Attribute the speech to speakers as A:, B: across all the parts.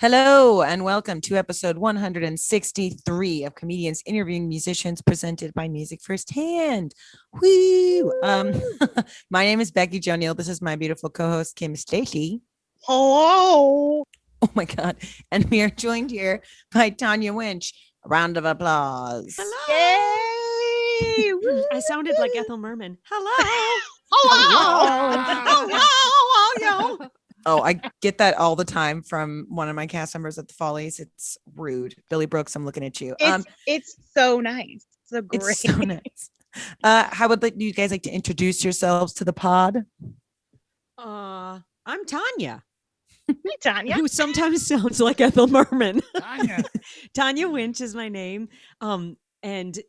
A: Hello and welcome to episode 163 of Comedians Interviewing Musicians presented by Music Firsthand. Woo! My name is Becky Jo Neal. This is my beautiful co-host, Kim Stacey.
B: Hello.
A: Oh my God. And we are joined here by Tanya Winch. A round of applause.
B: Hello. Yay.
C: I sounded like Ethel Merman. Hello.
B: Hello.
C: Hello.
A: Oh, I get that all the time from one of my cast members at the Follies. It's rude. Billy Brooks, I'm looking at you.
B: It's so nice. So great.
A: It's so nice. How would you guys like to introduce yourselves to the pod?
C: I'm Tanya.
B: Hey, Tanya.
C: Who sometimes sounds like Ethel Merman.
D: Tanya.
C: Tanya Winch is my name. And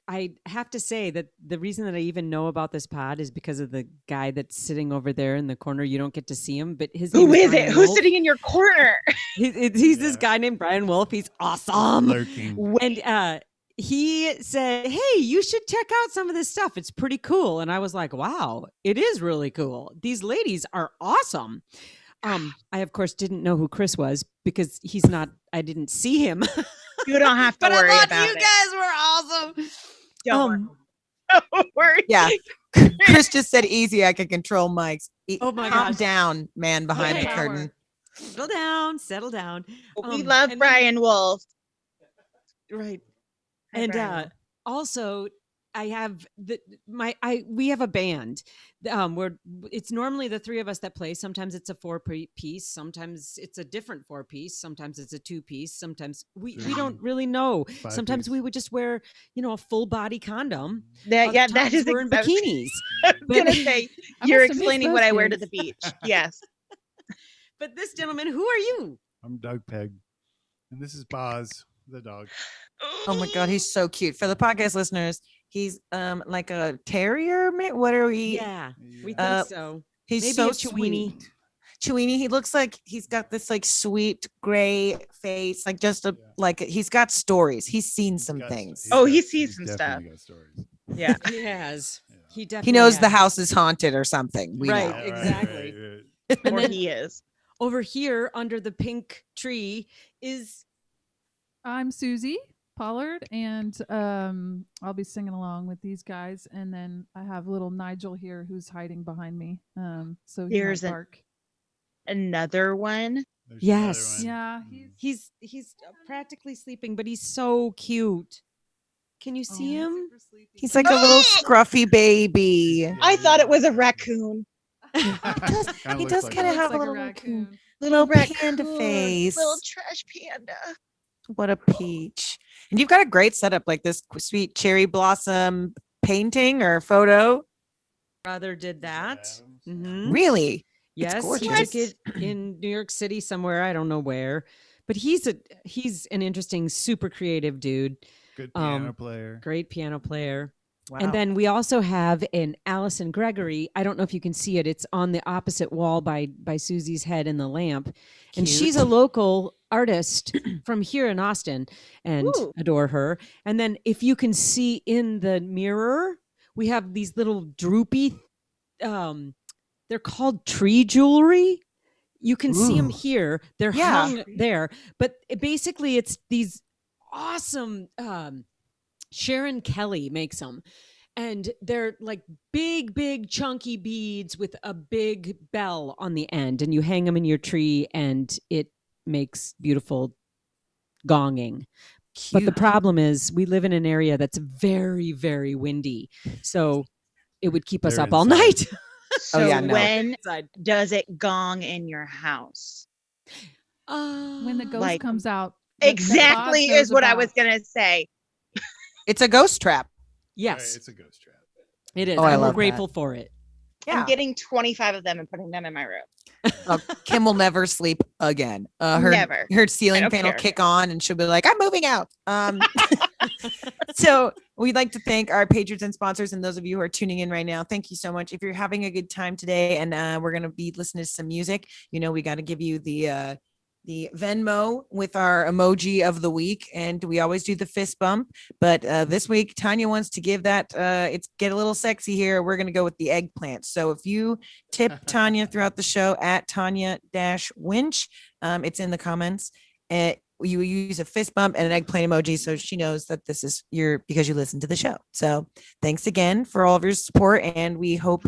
C: I have to say that the reason that I even know about this pod is because of the guy that's sitting over there in the corner. You don't get to see him, but his name
B: Who is
C: Brian
B: it?
C: Wolf.
B: Who's sitting in your corner?
C: He's this guy named Brian Wolf. He's awesome.
D: Lurking.
C: And he said, hey, you should check out some of this stuff. It's pretty cool. And I was like, wow, it is really cool. These ladies are awesome. I, of course, didn't know who Chris was because he's not, I didn't see him.
B: You don't have to
C: But
B: worry
C: I thought
B: about
C: you
B: it.
C: guys were awesome.
B: Don't worry.
A: Yeah. Chris just said easy. I can control mics.
C: Oh my
A: Calm
C: gosh.
A: down, man behind
C: Okay.
A: the curtain.
C: Settle down.
B: We love
C: and
B: Brian Wolf.
C: Right.
B: Hi,
C: And
B: Brian.
C: also I have we have a band where it's normally the three of us that play. Sometimes it's a four-piece, sometimes it's a different four-piece, sometimes it's a two-piece, sometimes we don't really know. Sometimes we would just wear, a full body condom.
B: That
C: Times
B: is
C: we're in bikinis.
B: I was
C: But-
B: gonna say
E: I
B: you're
E: must have missed
B: explaining what
E: those
B: I wear to
E: days.
B: the beach. Yes.
C: But this gentleman, who are you?
D: I'm Doug Pegg. And this is Boz, the dog.
A: Oh my God, he's so cute. For the podcast listeners, he's like a terrier. What are we?
C: Yeah, we think
A: Uh,
C: so.
A: He's
C: Maybe
A: so
C: a Chewini.
A: sweet. Chewini, he looks like he's got this like sweet gray face, like like he's got stories. He's seen some things.
B: Oh, he sees some
D: definitely got stories.
B: Yeah.
C: He has.
D: Yeah.
C: He definitely
A: He knows the
C: has.
A: house is haunted or something. We
C: Right.
A: know.
C: Exactly.
D: right.
C: And
B: Or
C: then
B: he is.
C: over here under the pink tree is
E: I'm Susie Pollard, and I'll be singing along with these guys. And then I have little Nigel here who's hiding behind me. So he
B: Here's
E: might
B: an-
E: bark.
B: Another one.
D: There's
C: Yes.
D: another one.
E: Yeah,
C: he's practically sleeping, but he's so cute. Can you see him?
A: He's like a little scruffy baby.
D: Yeah,
B: I thought it was a
D: yeah.
B: raccoon.
A: He
D: Kinda
A: does
D: looks
A: kind of
D: like
A: have
E: like
A: a
E: a
A: little
E: raccoon.
A: little panda
B: raccoon,
A: face.
B: Little trash panda.
A: What a peach. And you've got a great setup, like this sweet cherry blossom painting or photo.
C: Brother did that.
D: Yeah.
C: Mhm.
A: Really?
C: Yes, he
A: gorgeous.
C: took it in New York City somewhere. I don't know where, but he's an interesting, super creative dude.
D: Good piano
C: Um,
D: player.
C: Great piano player.
A: Wow.
C: And then we also have an Allison Gregory. I don't know if you can see it. It's on the opposite wall by Susie's head in the lamp. And she's a
A: Cute.
C: local artist from here in Austin and
B: Ooh.
C: adore her. And then if you can see in the mirror, we have these little droopy, they're called tree jewelry. You can see them
A: Ooh.
C: here. They're
A: Yeah.
C: hung there. But basically it's these awesome Sharon Kelly makes them, and they're like big chunky beads with a big bell on the end, and you hang them in your tree and it makes beautiful gonging. But the
A: Cute.
C: problem is we live in an area that's very, very windy, so it would keep us
D: They're
C: up all
D: inside.
C: night.
B: So
A: yeah, no.
B: when
C: Inside.
B: does it gong in your house?
E: When the ghost
B: Like-
E: comes out.
B: Exactly is what I was gonna say.
A: It's a ghost trap.
C: Yes,
D: Right, it's a ghost trap.
C: it is.
A: Oh, I
C: I'm
A: love
C: grateful for it.
A: Yeah.
B: I'm getting 25 of them and putting them in my room.
A: Oh, Kim will never sleep again. Her
B: Never.
A: her ceiling
B: don't
A: fan will
B: care.
A: kick on and she'll be like, I'm moving out. So we'd like to thank our patrons and sponsors and those of you who are tuning in right now. Thank you so much. If you're having a good time today and we're going to be listening to some music, we got to give you the the Venmo with our emoji of the week, and we always do the fist bump. But this week, Tanya wants to give that. It's get a little sexy here. We're gonna go with the eggplant. So if you tip Tanya throughout the show at Tanya-Winch, it's in the comments. You use a fist bump and an eggplant emoji, so she knows that this is because you listen to the show. So thanks again for all of your support, and we hope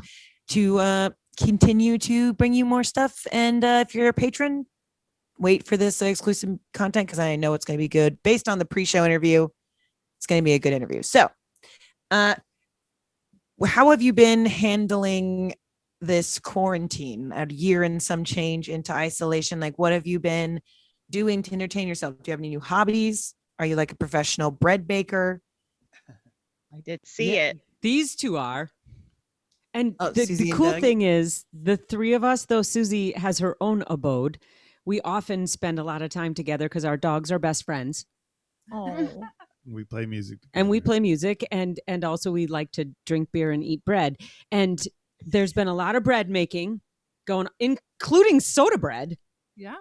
A: to continue to bring you more stuff. And if you're a patron, wait for this exclusive content because I know it's going to be good. Based on the pre-show interview, it's going to be a good interview. So, how have you been handling this quarantine? A year and some change into isolation. Like, what have you been doing to entertain yourself? Do you have any new hobbies? Are you like a professional bread baker?
B: I did see it.
C: These two are. And
A: Oh,
C: the
A: Susie and
C: cool
A: Doug?
C: thing is, the three of us, though Susie has her own abode, we often spend a lot of time together because our dogs are best friends.
E: Oh,
D: We play music.
C: And we
D: together.
C: play music, and also we like to drink beer and eat bread. And there's been a lot of bread making going, including soda bread.
E: yeah.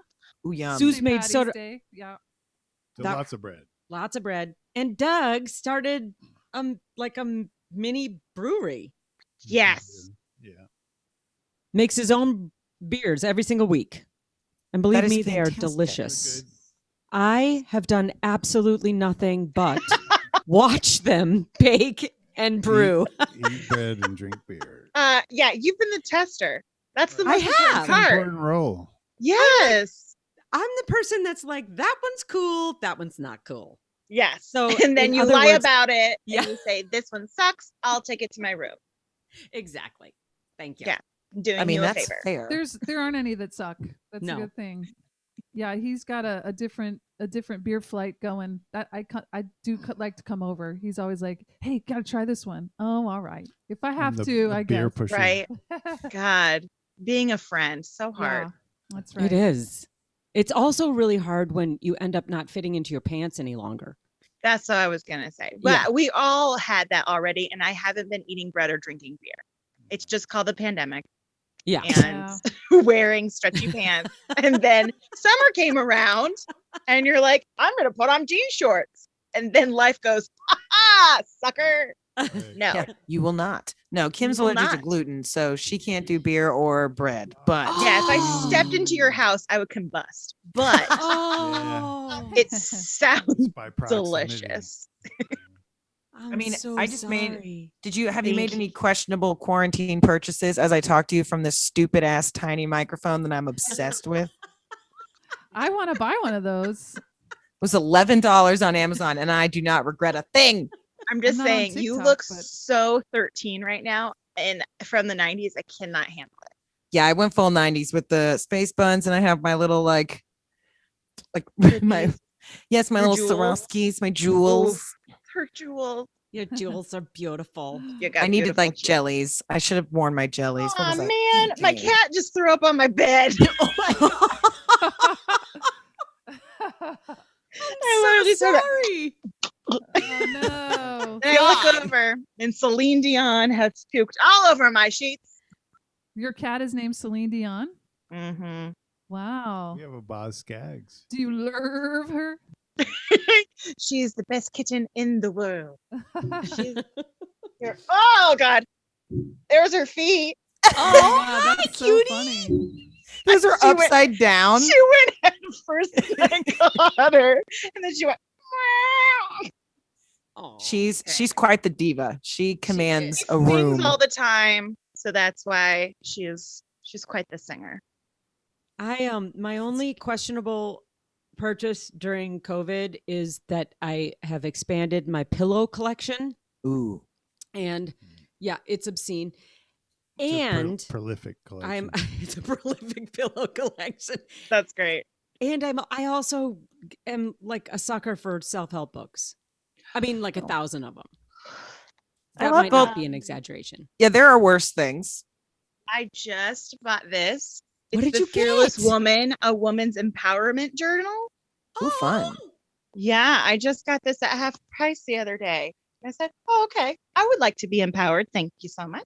A: Ooh, yum.
C: Sue's
E: St.
C: made
E: Patty's
C: soda.
E: Day. Yeah.
D: So
C: that-
D: lots of bread.
C: Lots of bread. And Doug started like a mini brewery.
B: Yes.
D: Yeah.
C: Makes his own beers every single week. And believe
A: is
C: me, they are
A: fantastic.
C: delicious.
D: Good.
C: I have done absolutely nothing but watch them bake and brew.
D: Eat bread and drink beer.
B: Yeah, you've been the tester. That's the
C: I
B: most important
C: have.
D: It's an
B: part.
D: important role.
B: Yes.
C: I'm the person that's like, that one's cool, that one's not cool.
B: Yes.
C: So,
B: And then
C: in
B: you
C: other
B: lie
C: words-
B: about it
C: Yeah.
B: and you say, this one sucks. I'll take it to my room.
C: Exactly. Thank you.
B: Yeah. I'm doing
A: I mean,
B: you a
A: that's
B: favor.
A: fair.
E: There aren't any that suck. That's
C: No.
E: a good thing. Yeah, he's got a different beer flight going. That I like to come over. He's always like, "Hey, gotta try this one." Oh, all right. If I have
D: The-
E: to,
D: the
E: I
D: beer
E: guess.
D: pusher.
B: Right. God, being a friend, so hard.
E: Yeah, that's right.
C: It is. It's also really hard when you end up not fitting into your pants any longer.
B: That's what I was going to say. But
C: Yeah.
B: we all had that already. And I haven't been eating bread or drinking beer. It's just called the pandemic
C: Yeah.
B: and wearing stretchy pants. And then summer came around and you're like, I'm going to put on jean shorts. And then life goes, ha, sucker.
D: Right.
B: No.
A: Yeah, you will not. No, Kim's
B: will
A: allergic to
B: not.
A: gluten, so she can't do beer or bread. But
B: Yeah, if I
C: Oh.
B: stepped into your house, I would combust. But
C: Oh.
B: it sounds
D: By proximity.
B: delicious.
C: I'm
A: I mean,
C: so
A: I just made-
C: sorry.
A: have you
B: Thank
A: made
B: you.
A: any questionable quarantine purchases as I talk to you from this stupid ass tiny microphone that I'm obsessed with?
E: I want to buy one of those.
A: It was $11 on Amazon, and I do not regret a thing.
B: I'm just
E: not on
B: saying, you
E: TikTok,
B: look
E: but-
B: so 13 right now. And from the 90s, I cannot handle it.
A: Yeah, I went full 90s with the space buns, and I have my little like my
B: These-
A: my
B: Your
A: little
B: jewels?
A: Swarovskis, my jewels.
B: Her jewels.
C: Your jewels are beautiful.
B: You got
A: I needed
B: beautiful
A: like
B: jewels.
A: jellies. I should have worn my jellies. What
B: Aw,
A: was that?
B: man, my
A: Dang.
B: cat just threw up on my bed. I literally
C: so
B: threw it.
C: sorry.
E: Oh no!
B: And I look over, and Celine Dion has puked all over my sheets.
E: Your cat is named Celine Dion.
B: Mm-hmm.
E: Wow.
D: We have a Boz Skaggs.
E: Do you love her?
B: She's the best kitten in the world. She's oh God, there's her feet.
E: Oh, wow, that's so funny.
A: Those are
B: She went-
A: upside down.
B: She went head first and I caught her, and then she went. "Meow."
C: Aw.
A: She's quite the diva. She commands
B: She
A: a
B: sings
A: room.
B: all the time, so that's why she's quite the singer.
C: I my only questionable purchase during COVID is that I have expanded my pillow collection,
A: Ooh.
C: and yeah, it's obscene.
D: It's a
C: And
D: prolific collection.
C: I'm it's a prolific pillow collection.
B: That's great.
C: And I also am like a sucker for self-help books. I mean, like 1,000 of them.
A: I
C: That
A: love
C: might
A: both.
C: not be an exaggeration.
A: Yeah, there are worse things.
B: I just bought this.
C: What
B: It's
C: did
B: the
C: you
B: Fearless
C: get?
B: Woman, a woman's empowerment journal.
A: Ooh, fun.
B: Yeah, I just got this at half price the other day. I said, "Oh, okay. I would like to be empowered. Thank you so much."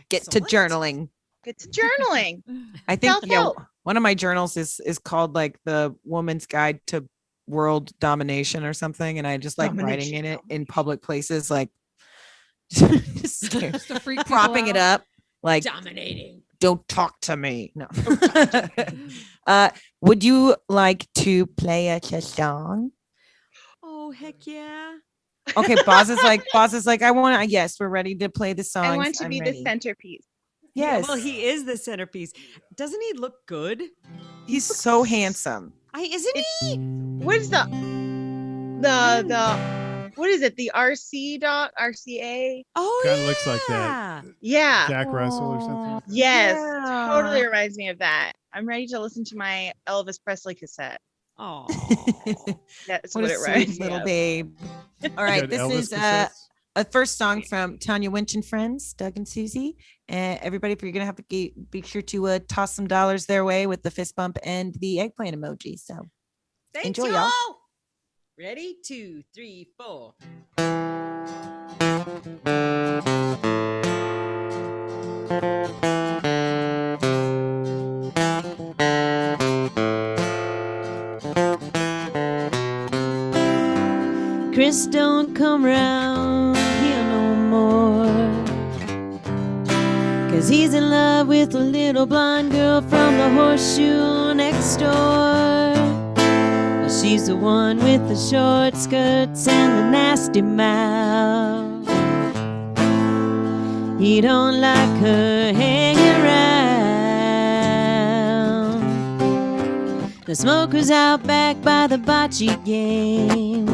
A: Get to
C: Excellent.
A: journaling.
B: Get to journaling.
A: I think
B: Self-help.
A: One of my journals is called like the Woman's Guide to World Domination or something, and I just like writing in it in public places, like just
E: Just to freak people
A: propping it
E: out.
A: up, like
C: Dominating.
A: don't talk to me. No. Would you like to play us a song?
C: Oh, heck yeah.
A: Okay, Boz is like, I want to. Yes, we're ready to play the songs.
B: I want to
A: I'm
B: be the
A: ready.
B: centerpiece.
C: Yeah,
A: Yes,
C: well, he is the centerpiece. Doesn't he look good?
A: he's so handsome.
C: Isn't he?
B: What is the what is it? The RC dot RCA?
C: Oh,
D: Kind of looks like that.
B: Yeah.
D: Jack Russell or something.
B: Yes.
A: Yeah.
B: Totally reminds me of that. I'm ready to listen to my Elvis Presley cassette.
C: Oh.
B: That's
A: What
B: what
A: a
B: it
A: sweet
B: reminds me
A: little
B: of.
A: babe. All
D: You
A: right,
D: got
A: this
D: Elvis
A: is
D: cassettes?
A: a first song from Tanya Winch and friends, Doug and Susie. And everybody, if you're gonna have to be sure to toss some dollars their way with the fist bump and the eggplant emoji. So
C: Thanks,
A: enjoy,
C: y'all.
A: y'all.
C: Ready? 2, 3, 4. Chris don't come round here no more, 'cause he's in love with a little blonde girl from the horseshoe next door. She's the one with the short skirts and the nasty mouth. He don't like her hanging around. The smokers out back by the bocce game.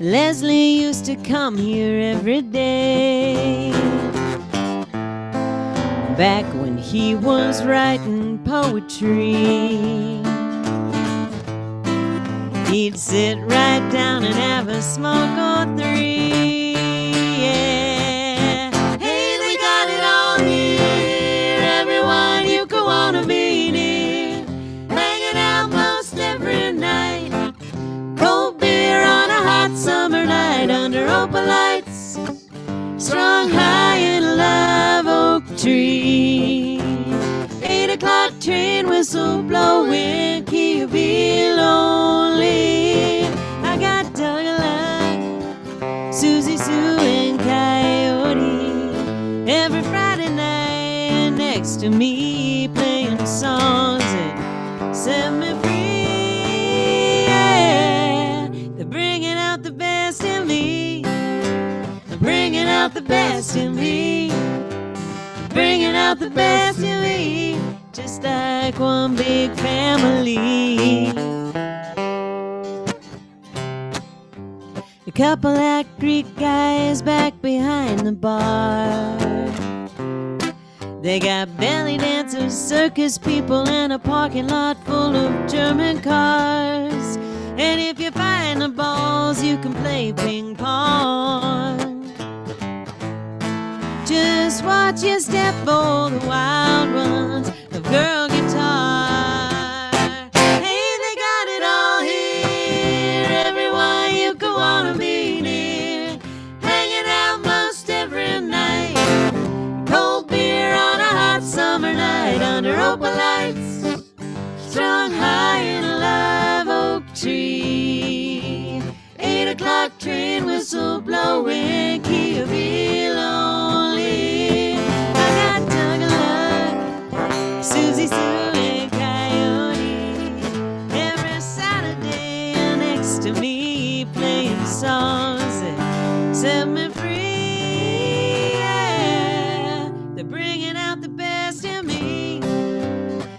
C: Leslie used to come here every day, back when he was writing poetry. He'd sit right down and have a smoke or three. Yeah. Hey, they got it all here, everyone you could wanna be near, hanging out most every night, cold beer on a hot summer night under open lights, strung high in a live oak tree. 8 o'clock train whistle blowing, can you be lonely? I got Doug Luck, Susie Sue and Coyote every Friday night next to me, playing songs that set me free. Yeah. They're bringing out the best in me, they're bringing out the best in me, bringing out the best in me, just like one big family. A couple of Greek guys back behind the bar. They got belly dancers, circus people, and a parking lot full of German cars. And if you find the balls, you can play ping pong. Just watch your step for the wild runs of girl guitar. Hey, they got it all here, everyone you could wanna be near, hanging out most every night, cold beer on a hot summer night under open lights, strung high in a live oak tree. 8 o'clock train whistle blowing, can you be lonely? I got Doug Luck, Susie Sue and Coyote every Saturday next to me, playing songs that set me free. Yeah. They're bringing out the best in me,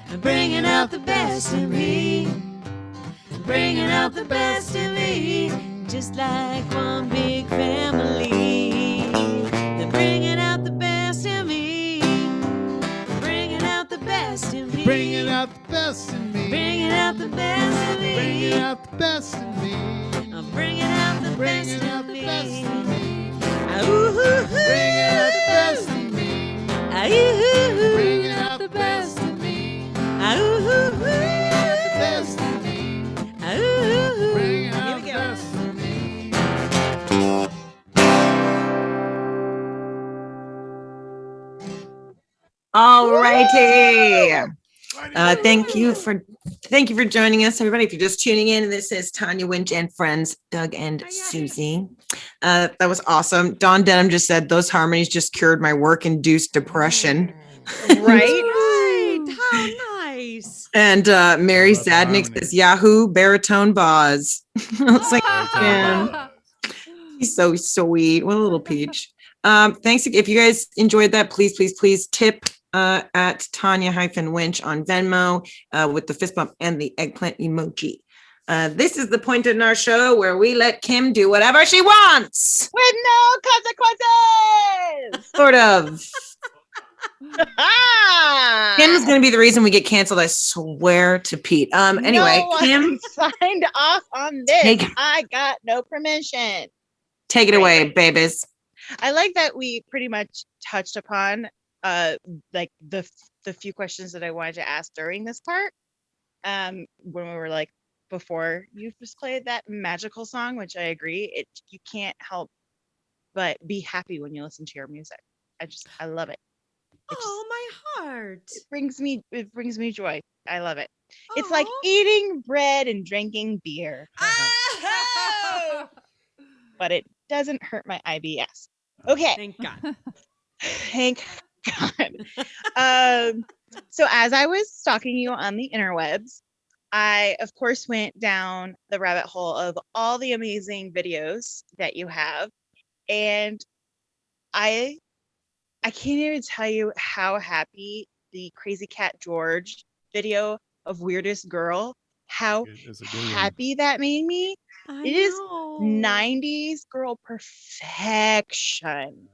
C: they're bringing out the best in me, bringing out the best in me, just like one big family. They're bringing out the best in me, bringing out the best in me,
D: Bringing out the best in me.
C: bringing out the best in me.
D: Bringing out the best in me.
C: I'm bringing out the best
D: Bringing out
C: in
D: the
C: me.
D: best in me.
C: Ah-ooh-hoo-hoo.
D: Bringing out the best in me.
C: Ah-ooh-hoo-hoo.
D: Bringing out the best in me.
C: Ah-ooh-hoo-hoo.
D: The best in me.
C: Ah-ooh-hoo-hoo.
D: Bringing
C: Here
D: out
C: we
D: the
C: go.
D: best in me.
A: All righty.
D: Fighting
A: Thank you for joining us, everybody. If you're just tuning in, this is Tanya Winch and friends, Doug and Susie. That was awesome. Dawn Denham just said those harmonies just cured my work-induced depression.
B: Right?
C: Right. How nice.
A: And Mary
D: Love the
A: Sadnick
D: harmonies.
A: says Yahoo baritone Boz. It's like, man, he's so sweet. What a little peach. Thanks. If you guys enjoyed that, please tip at Tanya-Winch on Venmo with the fist bump and the eggplant emoji. This is the point in our show where we let Kim do whatever she wants.
B: With no consequences.
A: Sort of. Kim's gonna be the reason we get canceled. I swear to Pete. Anyway,
B: no
A: Kim,
B: one signed off on this.
A: Take-
B: I got no permission.
A: take it
B: Right,
A: away,
B: right.
A: babies.
B: I like that we pretty much touched upon like the few questions that I wanted to ask during this part. When we were like before you just played that magical song, which I agree, you can't help but be happy when you listen to your music. I love it.
C: Oh, my heart.
B: It brings me joy. I love it. It's like
C: Aw.
B: eating bread and drinking beer,
C: Oh!
B: but it doesn't hurt my IBS. Okay.
C: Thank God.
B: Thank God. So as I was stalking you on the interwebs, I of course went down the rabbit hole of all the amazing videos that you have, and I can't even tell you how happy the Crazy Cat George video of Weirdest Girl, how
D: It's a good one.
B: happy that made me.
C: I
B: It is
C: know.
B: 90s girl perfection.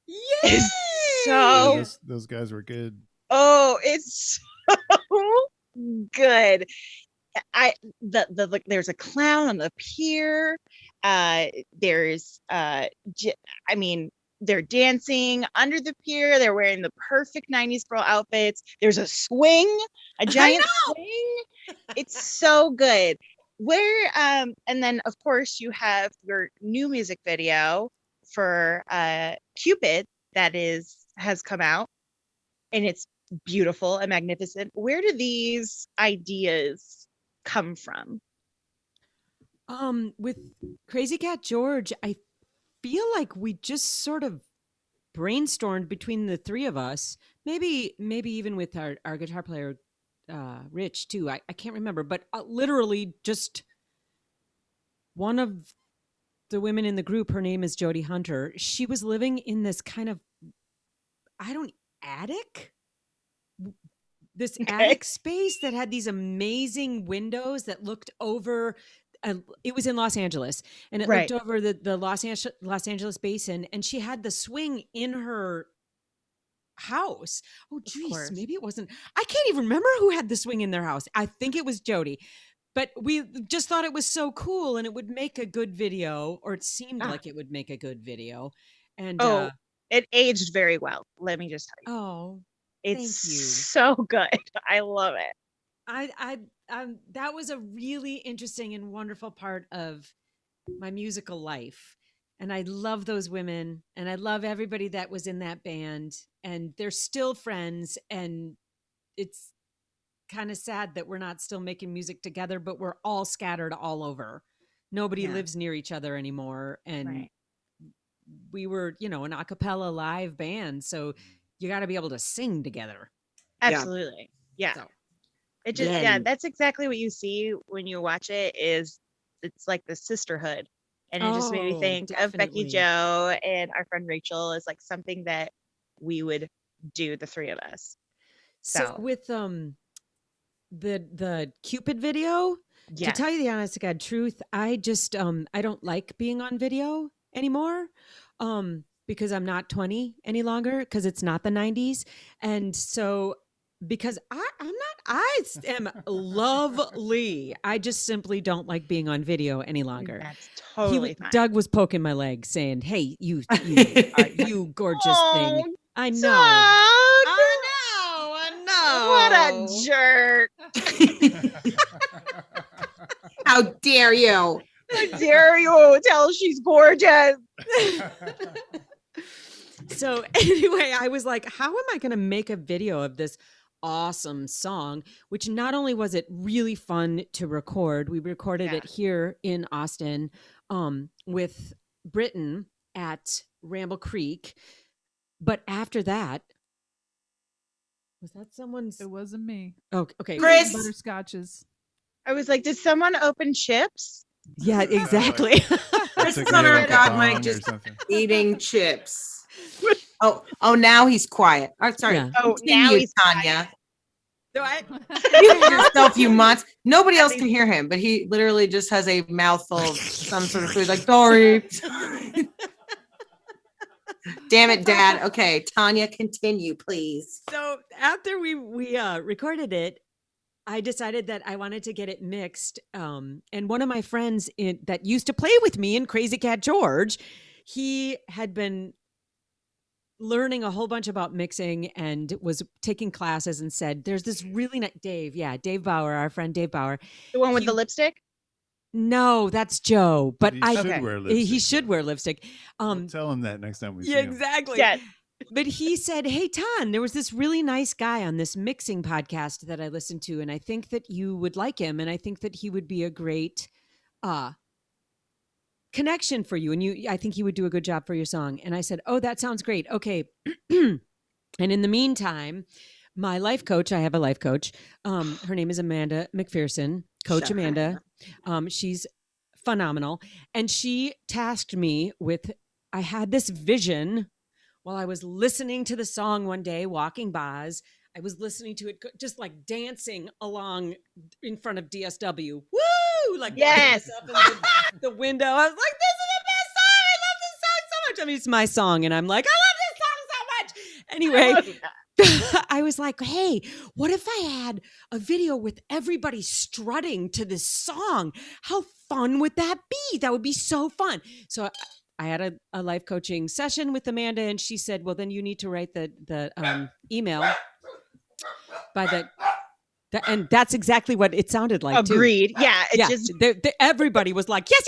C: Yay!
B: It's
D: Yeah,
B: so
D: those guys were good.
B: it's so good. There's a clown on the pier. There's I mean, they're dancing under the pier. They're wearing the perfect 90s girl outfits. There's a swing, a giant swing. It's so good. Where and then of course you have your new music video for Cupid that has come out, and it's beautiful and magnificent. Where do these ideas come from?
C: With Crazy Cat George, I feel like we just sort of brainstormed between the three of us. Maybe even with our guitar player, Rich too. I can't remember, but literally just one of the women in the group. Her name is Jody Hunter. She was living in this kind of attic. This attic space that had these amazing windows that looked over. It was in Los Angeles, and it
B: Right.
C: looked over the Los Angeles basin. And she had the swing in her house. Oh, geez,
B: course.
C: maybe it wasn't. I can't even remember who had the swing in their house. I think it was Jody, but we just thought it was so cool, and it would make a good video, or it seemed like it would make a good video. And
B: It aged very well. Let me just tell you.
C: oh,
B: It's
C: thank you.
B: so good. I love it.
C: That was a really interesting and wonderful part of my musical life. And I love those women, and I love everybody that was in that band, and they're still friends. And it's kind of sad that we're not still making music together, but we're all scattered all over. Nobody
B: Yeah.
C: lives near each other anymore. And
B: Right.
C: we were, an a cappella live band. So you got to be able to sing together.
B: Absolutely. Yeah.
C: So,
B: It just that's exactly what you see when you watch it. It's like the sisterhood, and it just made me
C: Oh,
B: think of Becky
C: definitely.
B: Joe and our friend Rachel is like something that we would do, the three of us.
C: So with the Cupid video, to
B: Yes.
C: tell you the honest to God truth, I just I don't like being on video anymore. Because I'm not 20 any longer, because it's not the 90s. And so because I am lovely. I just simply don't like being on video any longer.
B: That's totally fine.
C: Doug was poking my leg saying, "Hey, you gorgeous thing."
B: Oh,
C: I know.
B: Doug!
C: I know.
B: What a jerk.
A: How dare you?
B: How dare you tell she's gorgeous?
C: So anyway, I was like, how am I going to make a video of this awesome song? Which not only was it really fun to record, we recorded it here in Austin with Britton at Ramble Creek. But after that, was that someone's?
E: It wasn't me.
C: Oh, okay.
A: Chris.
E: Butterscotches.
B: I was like, did someone open chips?
C: Yeah, exactly.
A: Chris
D: Took
A: is on
D: me
A: our
D: like a
A: god
D: bong
A: mic
D: or
A: just
D: something.
A: eating chips. Oh, now he's quiet. Oh, sorry.
C: Yeah.
B: Oh,
A: Continue,
B: now he's
A: Tanya.
C: So I,
A: Mute yourself, you mutts. Nobody else can hear him, but he literally just has a mouthful of some sort of food. Like, sorry. Damn it, Dad. Okay, Tanya, continue, please.
C: so after we recorded it, I decided that I wanted to get it mixed. And one of my friends that used to play with me in Crazy Cat George, he had been learning a whole bunch about mixing and was taking classes and said, there's this really nice Dave Bauer, our friend Dave Bauer.
B: The one with
C: He-
B: the lipstick?
C: No, that's Joe, but
D: He
C: I
D: should
B: Okay.
D: wear lipstick.
C: he should
D: though.
C: wear lipstick.
D: We'll tell him that next time we see
C: Yeah,
D: him.
C: exactly.
B: Yeah.
C: But he said, hey, Ton, there was this really nice guy on this mixing podcast that I listened to, and I think that you would like him, and I think that he would be a great connection for you, and I think he would do a good job for your song. And I said, oh, that sounds great. Okay. And in the meantime, my life coach, I have a life coach. Her name is Amanda McPherson, Coach
A: Shut
C: Amanda. She's phenomenal. And she tasked me with, I had this vision while I was listening to the song one day, walking Boz. I was listening to it, just like dancing along in front of DSW. Woo! Like,
B: Yes.
C: up in the window. I was like, this is the best song. I love this song so much. I mean, it's my song, and I'm like, I love this song so much. Anyway, I was like, hey, what if I had a video with everybody strutting to this song? How fun would that be? That would be so fun. So I had a life coaching session with Amanda, and she said, well, then you need to write the email by and that's exactly what it sounded like.
B: Agreed.
C: Too.
B: Yeah. It just
C: Everybody was like, yes.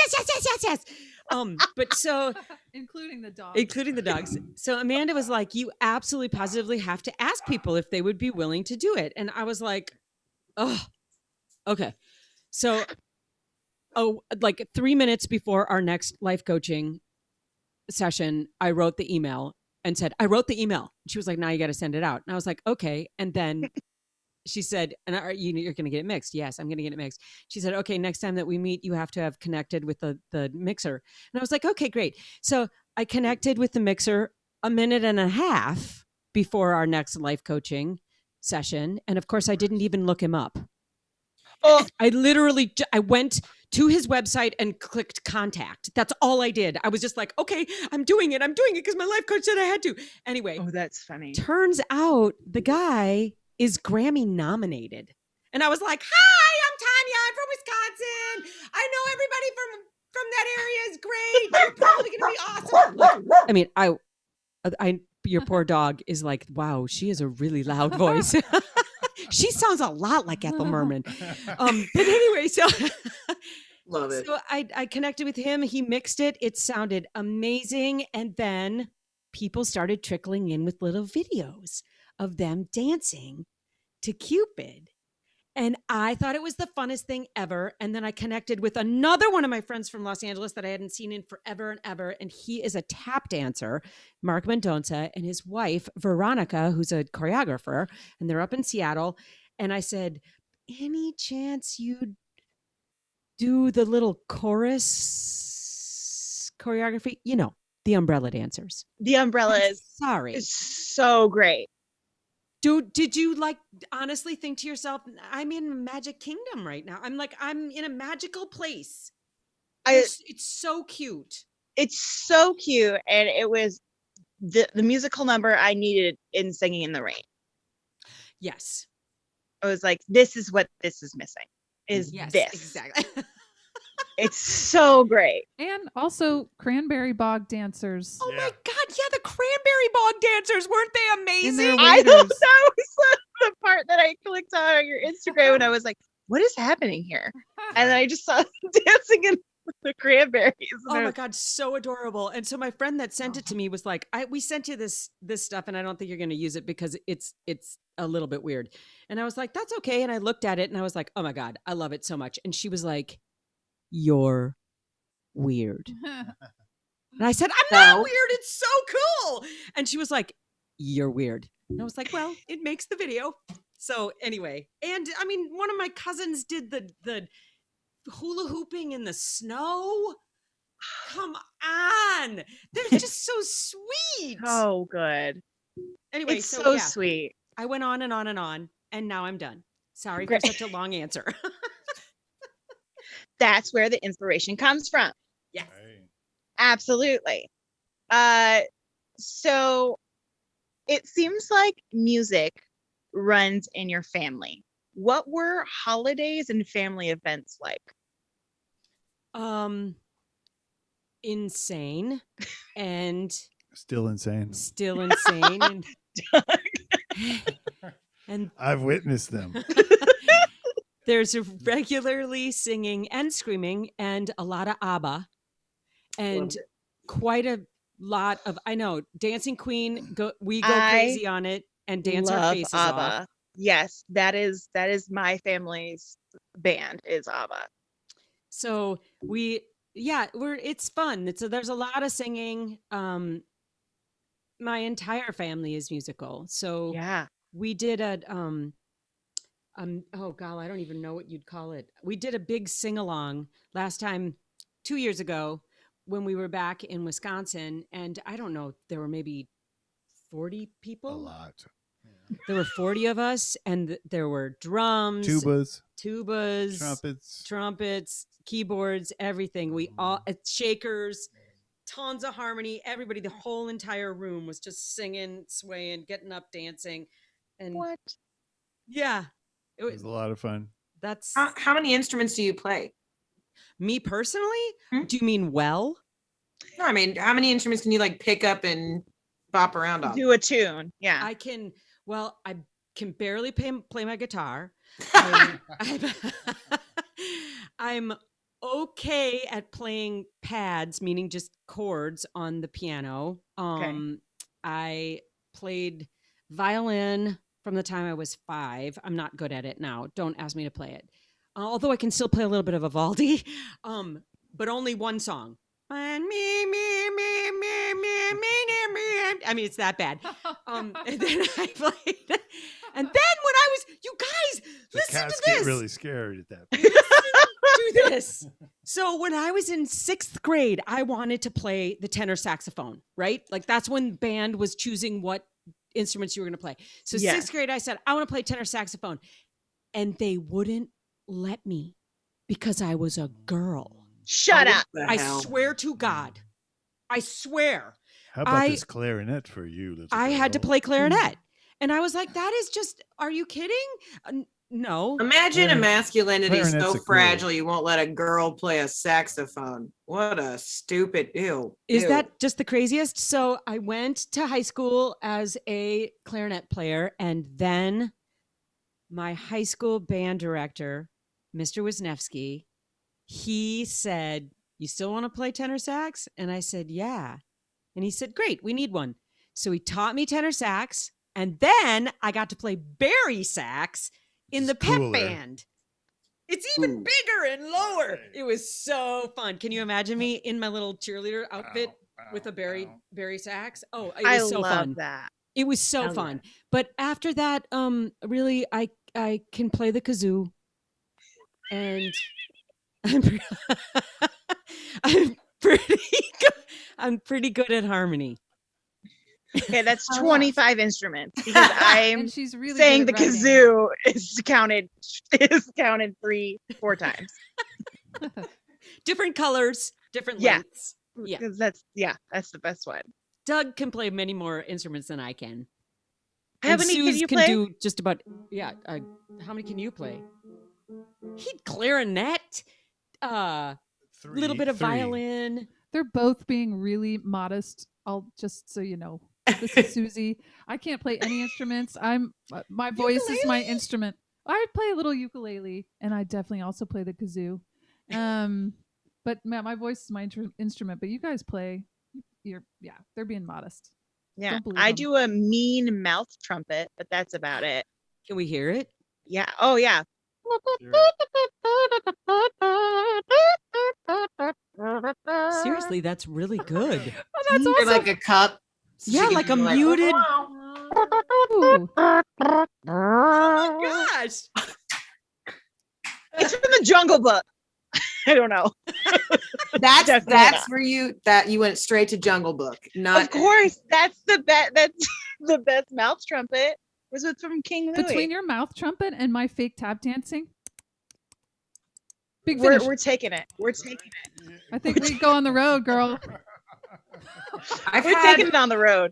C: But so
E: Including the dog.
C: including the dogs. So Amanda was like, you absolutely positively have to ask people if they would be willing to do it. And I was like, oh, okay. So, like 3 minutes before our next life coaching session, I wrote the email and said, I wrote the email. She was like, now you got to send it out. And I was like, okay. And then she said, and you're going to get it mixed. Yes, I'm going to get it mixed. She said, okay, next time that we meet, you have to have connected with the mixer. And I was like, okay, great. So I connected with the mixer a minute and a half before our next life coaching session. And of course, I didn't even look him up.
B: Oh.
C: I literally, I went to his website and clicked contact. That's all I did. I was just like, okay, I'm doing it because my life coach said I had to. Anyway,
B: Oh, that's funny.
C: turns out the guy is Grammy nominated. And I was like, hi, I'm Tanya. I'm from Wisconsin. I know everybody from that area is great. You're probably going to be awesome. Like, I mean, your poor dog is like, wow, she has a really loud voice. She sounds a lot like Ethel Merman. But anyway, so
A: Love it.
C: so I connected with him. He mixed it. It sounded amazing. And then people started trickling in with little videos of them dancing to Cupid. And I thought it was the funnest thing ever. And then I connected with another one of my friends from Los Angeles that I hadn't seen in forever and ever. And he is a tap dancer, Mark Mendonça, and his wife, Veronica, who's a choreographer. And they're up in Seattle. And I said, any chance you'd do the little chorus choreography? You know, the umbrella dancers.
B: The umbrella
C: Sorry.
B: is so great.
C: Did you like honestly think to yourself, I'm in Magic Kingdom right now? I'm in a magical place. It's so cute.
B: It's so cute, and it was the musical number I needed in Singing in the Rain.
C: Yes.
B: I was like, this is what this is missing. Is
C: Yes,
B: this
C: exactly.
B: It's so great.
E: And also Cranberry Bog dancers.
C: Oh
D: Yeah.
C: my God. Yeah. The Cranberry Bog dancers. Weren't they
E: In
C: amazing?
E: their
B: I thought
E: waiters.
B: that was the part that I clicked on your Instagram, and I was like, what is happening here? And then I just saw them dancing, and the cranberries.
C: Oh my God, so adorable. And so my friend that sent it to me was like, we sent you this stuff and I don't think you're going to use it because it's a little bit weird. And I was like, that's okay. And I looked at it and I was like, oh my God, I love it so much. And she was like, you're weird. And I said, I'm not
A: No.
C: weird. It's so cool. And she was like, you're weird. And I was like, well, it makes the video. So anyway, and I mean, one of my cousins did the hula hooping in the snow. Come on. They're just so sweet.
B: So good.
C: Anyway,
B: It's
C: so
B: so
C: yeah,
B: sweet.
C: I went on and on and on, and now I'm done. Sorry
B: Great.
C: for such a long answer.
B: That's where the inspiration comes from.
C: Yes.
D: Right.
B: Absolutely. So it seems like music runs in your family. What were holidays and family events like?
C: Insane and
D: Still insane.
C: still insane and
D: I've witnessed them.
C: there's a regularly singing and screaming and a lot of ABBA and quite a lot of, I know, Dancing Queen, we go crazy on it and dance our
B: Love
C: faces
B: ABBA.
C: off.
B: Yes, that is my family's band is ABBA.
C: So it's fun. There's a lot of singing. My entire family is musical. So
B: Yeah.
C: we did oh God, I don't even know what you'd call it. We did a big sing along last time 2 years ago when we were back in Wisconsin. And I don't know, there were maybe 40 people.
D: A lot. Yeah.
C: There were 40 of us and there were drums,
D: Tubas,
C: trumpets, keyboards, everything. We all shakers, tons of harmony. Everybody, the whole entire room was just singing, swaying, getting up, dancing. And
B: What?
C: yeah,
D: it was a lot of fun.
C: That's
A: How many instruments do you play?
C: me personally.
A: Hmm?
C: Do you mean well?
A: No, I mean, how many instruments can you like pick up and bop around on?
B: Do a tune. Yeah.
C: I can barely play my guitar. I'm okay at playing pads, meaning just chords on the piano.
B: Okay.
C: I played violin from the time I was 5. I'm not good at it now. Don't ask me to play it. Although I can still play a little bit of Vivaldi, but only one song. And me. I mean, it's that bad. And then I played. And then when I was, you guys, listen
D: cats
C: to this.
D: get really scared at that.
C: Do this. So when I was in 6th grade, I wanted to play the tenor saxophone, right? Like that's when band was choosing what instruments you were going to play. So
B: Yes.
C: 6th grade, I said, I want to play tenor saxophone. And they wouldn't let me because I was a girl.
B: Shut up.
C: I swear to God. I swear.
D: How about this clarinet for you? Little
C: I had to
D: girl?
C: play clarinet. And I was like, that is just, are you kidding? No.
A: Imagine a masculinity so
D: clarinet's a cool-
A: fragile you won't let a girl play a saxophone. What a stupid ew.
C: Is
A: Ew.
C: that just the craziest? So I went to high school as a clarinet player, and then my high school band director, Mr. Wisniewski, he said, you still want to play tenor sax? And I said, yeah. And he said, great, we need one. So he taught me tenor sax, and then I got to play bari sax in the pep
D: Cooler.
C: band. It's even bigger and lower. It was so fun. Can you imagine me in my little cheerleader outfit with a bari sax? Oh, it was so
B: love
C: fun.
B: that.
C: It was so fun. But after that, really, I can play the kazoo, and I'm pretty good at harmony.
B: Okay, that's 25 instruments because I'm
E: And she's really
B: saying the
E: good at writing.
B: kazoo is counted 3-4 times.
C: Different colors, different
B: Yeah.
C: lengths. Yeah.
B: Because that's the best one.
C: Doug can play many more instruments than I can.
B: How
C: And
B: many can
C: Suze
B: you
C: can
B: play?
C: do just about, how many can you play? Clarinet, a little bit of
D: Three.
C: violin.
E: They're both being really modest. I'll just so you know. This is Susie. I can't play any instruments. My voice is my instrument. I play a little ukulele, and I definitely also play the kazoo. But man, my voice is my instrument. But you guys play. They're being modest.
B: Yeah,
E: Don't believe
B: I
E: 'em.
B: do a mean mouth trumpet, but that's about it.
C: Can we hear it?
B: Yeah. Oh yeah.
C: Seriously, that's really good.
E: Oh, that's
A: Or
E: awesome.
A: like a cup. So
C: Yeah,
A: she can
C: like a
A: be
C: muted.
E: Ooh.
C: Gosh.
B: It's from the Jungle Book. I don't know.
A: That's
B: Definitely
A: that's
B: not.
A: where you went straight to Jungle Book.
B: Of
A: Not
B: course, that's the best. That's the best mouth trumpet. Was it from King Louis?
E: Between your mouth trumpet and my fake tap dancing, big finish.
B: we're taking it. We're taking it.
E: I think we go on the road, girl.
B: We're taking it on the road.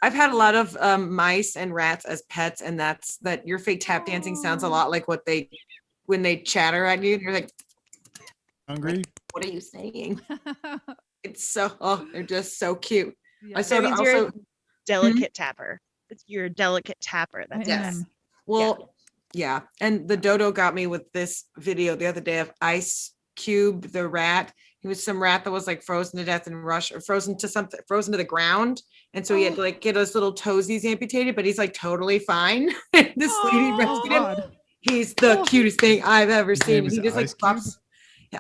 A: I've had a lot of mice and rats as pets, and that your fake tap dancing sounds a lot like when they chatter at you. You're like,
D: Hungry?
A: what are you saying? It's they're just so cute.
E: Yeah.
A: I saw
B: That
A: the-
B: means you're a
A: also,
B: delicate tapper. You're a delicate tapper. That's
E: I
B: it.
E: am.
A: well, yeah. And the dodo got me with this video the other day of Ice Cube, the rat. He was some rat that was like frozen to death in Russia, or frozen to the ground. And so he had to like get his little toesies amputated, but he's like totally fine. This lady
E: Oh,
A: rescued him.
E: God.
A: He's the cutest thing I've ever
D: His name
A: seen.
D: is
A: He just like
D: Ice Cube?
A: pops,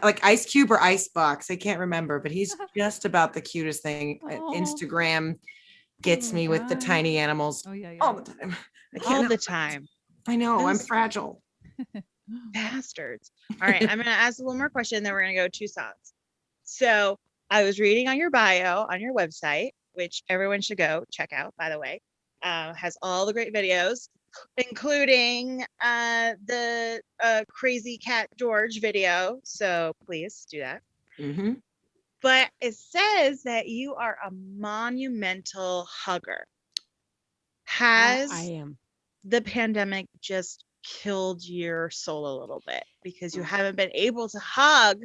A: like Ice Cube or Ice Box. I can't remember, but he's just about the cutest thing.
E: Aw.
A: Instagram gets
E: Oh,
A: me with the
E: God.
A: tiny animals
E: Oh yeah, yeah.
A: all the time. I
B: All
A: can't.
B: the time.
A: I know. I'm
B: Those-
A: fragile.
B: Bastards. All right, I'm gonna ask one more question, then we're gonna go 2 songs. So I was reading on your bio on your website, which everyone should go check out, by the way. Has all the great videos, including the crazy cat George video. So please do that.
A: Mm-hmm.
B: But it says that you are a monumental hugger. Has
C: I am.
B: the pandemic just killed your soul a little bit because you haven't been able to hug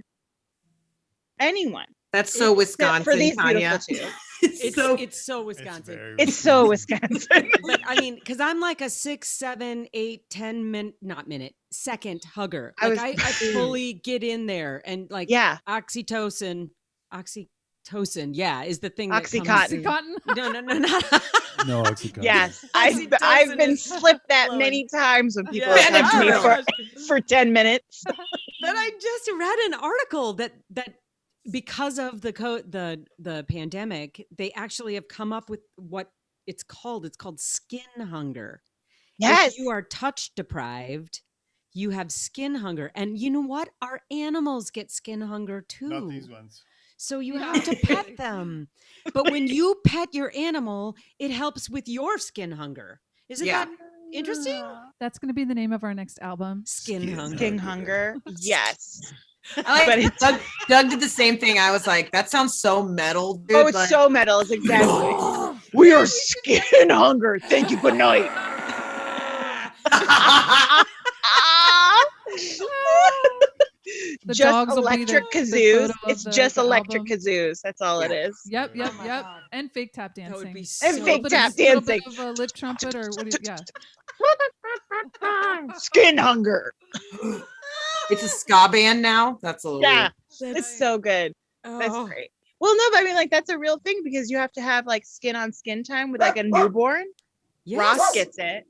B: anyone
A: That's so
B: except for
A: Wisconsin,
B: these
A: Tanya.
B: beautiful two?
C: It's so Wisconsin.
B: It's so Wisconsin.
C: But I mean, because I'm like a 6, 7, 8, 10 second hugger.
B: I
C: Like
B: was-
C: I fully get in there and like
B: Yeah,
C: oxytocin, yeah, is the thing that
B: Oxycontin.
C: comes.
E: Oxycontin.
C: No, not
D: No, Oxycontin.
B: yes. I've
C: Oxytocin
B: been
C: is
B: slipped that
C: flowing.
B: many times when people
C: Yeah.
B: have hugged me
A: Benadryl.
B: for 10 minutes.
C: But I just read an article that because of the pandemic, they actually have come up with what it's called. It's called skin hunger.
B: Yes.
C: If you are touch deprived, you have skin hunger. And you know what? Our animals get skin hunger too.
D: Not these ones.
C: So you
E: Yeah.
C: have to pet them. But when you pet your animal, it helps with your skin hunger. Isn't
A: Yeah.
C: that interesting?
E: That's going to be the name of our next album.
C: Skin
D: Skin
C: hunger.
B: King hunger. Yes.
A: I
B: But
A: like
B: it's-
A: Doug did the same thing. I was like, that sounds so metal, dude.
B: Oh, it's
A: like-
B: so metal. It's exactly. We are skin hunger. Thank you. Good night.
E: The
B: Just
E: dogs will be
B: electric
E: the
B: kazoos.
E: photo of
B: It's
E: the-
B: just
E: the
B: electric
E: album.
B: kazoos. That's all it is.
E: Yep, yep,
C: Oh my
E: yep.
C: God.
E: And fake tap dancing.
C: That would be
B: And
C: so
B: fake
E: Little
B: tap
E: bit of- little bit
B: dancing.
E: of a lip trumpet or what? Yeah.
B: Skin hunger.
A: It's a ska band now. That's a little
B: Yeah,
A: weird.
B: it's so good. That's
C: Oh.
B: great. Well, no, but I mean, like, that's a real thing because you have to have like skin on skin time with like a newborn. Ross
C: Yes.
B: gets it.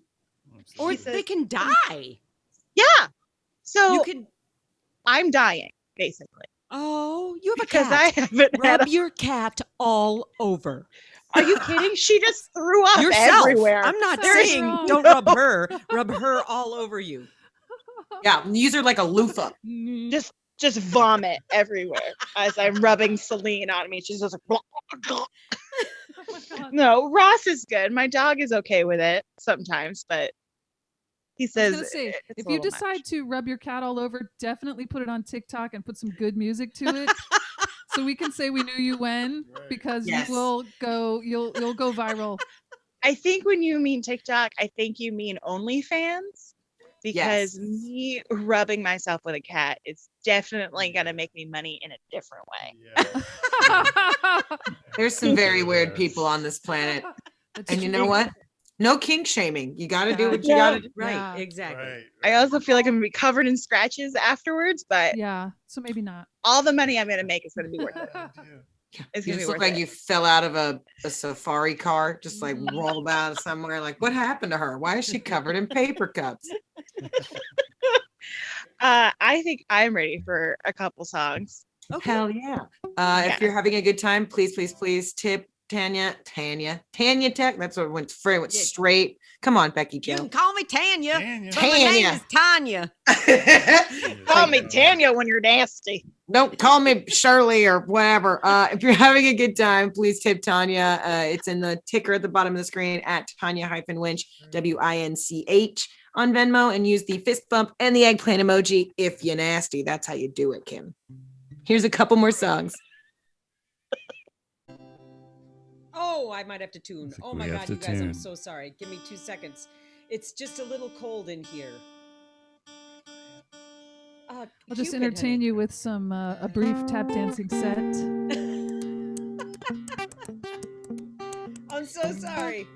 C: Or
B: He
C: they
B: says-
C: can die.
B: Yeah. So
C: You can.
B: I'm dying basically
C: Oh, you have a
B: because
C: cat.
B: I haven't had.
C: Rub your cat all over.
B: Are you kidding? She just threw up
C: Yourself.
B: everywhere.
C: I'm not
E: There is
C: saying
E: wrong.
C: don't rub her. Rub her all over you.
A: Yeah, use her like a loofah.
B: Just vomit everywhere as I'm rubbing Celine on me. She's just like, blah, blah, blah.
E: Oh my God.
B: No, Ross is good. My dog is okay with it sometimes, but he
E: I was
B: says
E: gonna say,
B: it's a
E: if you
B: little much.
E: decide to rub your cat all over, definitely put it on TikTok and put some good music to it, so we can say we knew you when,
D: Right.
E: because
A: Yes.
E: you will go, you'll go viral.
B: I think when you mean TikTok, I think you mean OnlyFans because
A: Yes.
B: me rubbing myself with a cat is definitely gonna make me money in a different way.
D: Yeah.
A: There's some very weird people on this planet.
E: That's
A: And you
E: true.
A: know what? No kink shaming. You got to do what you
B: Yeah.
A: got to do.
C: Right,
E: Yeah.
C: exactly.
D: Right.
B: I also feel like I'm gonna be covered in scratches afterwards, but
E: Yeah. So maybe not.
B: all the money I'm gonna make is gonna be worth it.
D: Yeah.
B: It's
A: You
B: gonna be
A: just
B: worth
A: look like
B: it.
A: you fell out of a safari car, just like
E: Mhm.
A: rolled out of somewhere. Like, what happened to her? Why is she covered in paper cups?
B: I think I'm ready for a couple songs.
C: Okay.
A: Hell yeah.
B: Yeah.
A: If you're having a good time, please tip Tanya Tech. That's what went
C: Yeah.
A: straight. Come on, Becky
C: You
A: Joe.
C: can call me Tanya,
D: Tanya.
C: but my name
A: Tanya.
C: is Tanya.
B: Call me Tanya when you're nasty.
A: Don't call me Shirley or whatever. If you're having a good time, please tip Tanya. It's in the ticker at the bottom of the screen at Tanya-Winch, WINCH on Venmo, and use the fist bump and the eggplant emoji if you're nasty. That's how you do it, Kim. Here's a couple more songs.
C: Oh, I might have to tune.
D: think
C: Oh
D: we
C: my
D: have
C: God,
D: to
C: you guys, I'm
D: tune.
C: so sorry. Give me 2 seconds. It's just a little cold in here.
E: I'll just entertain you with some a brief tap dancing set.
C: I'm so sorry.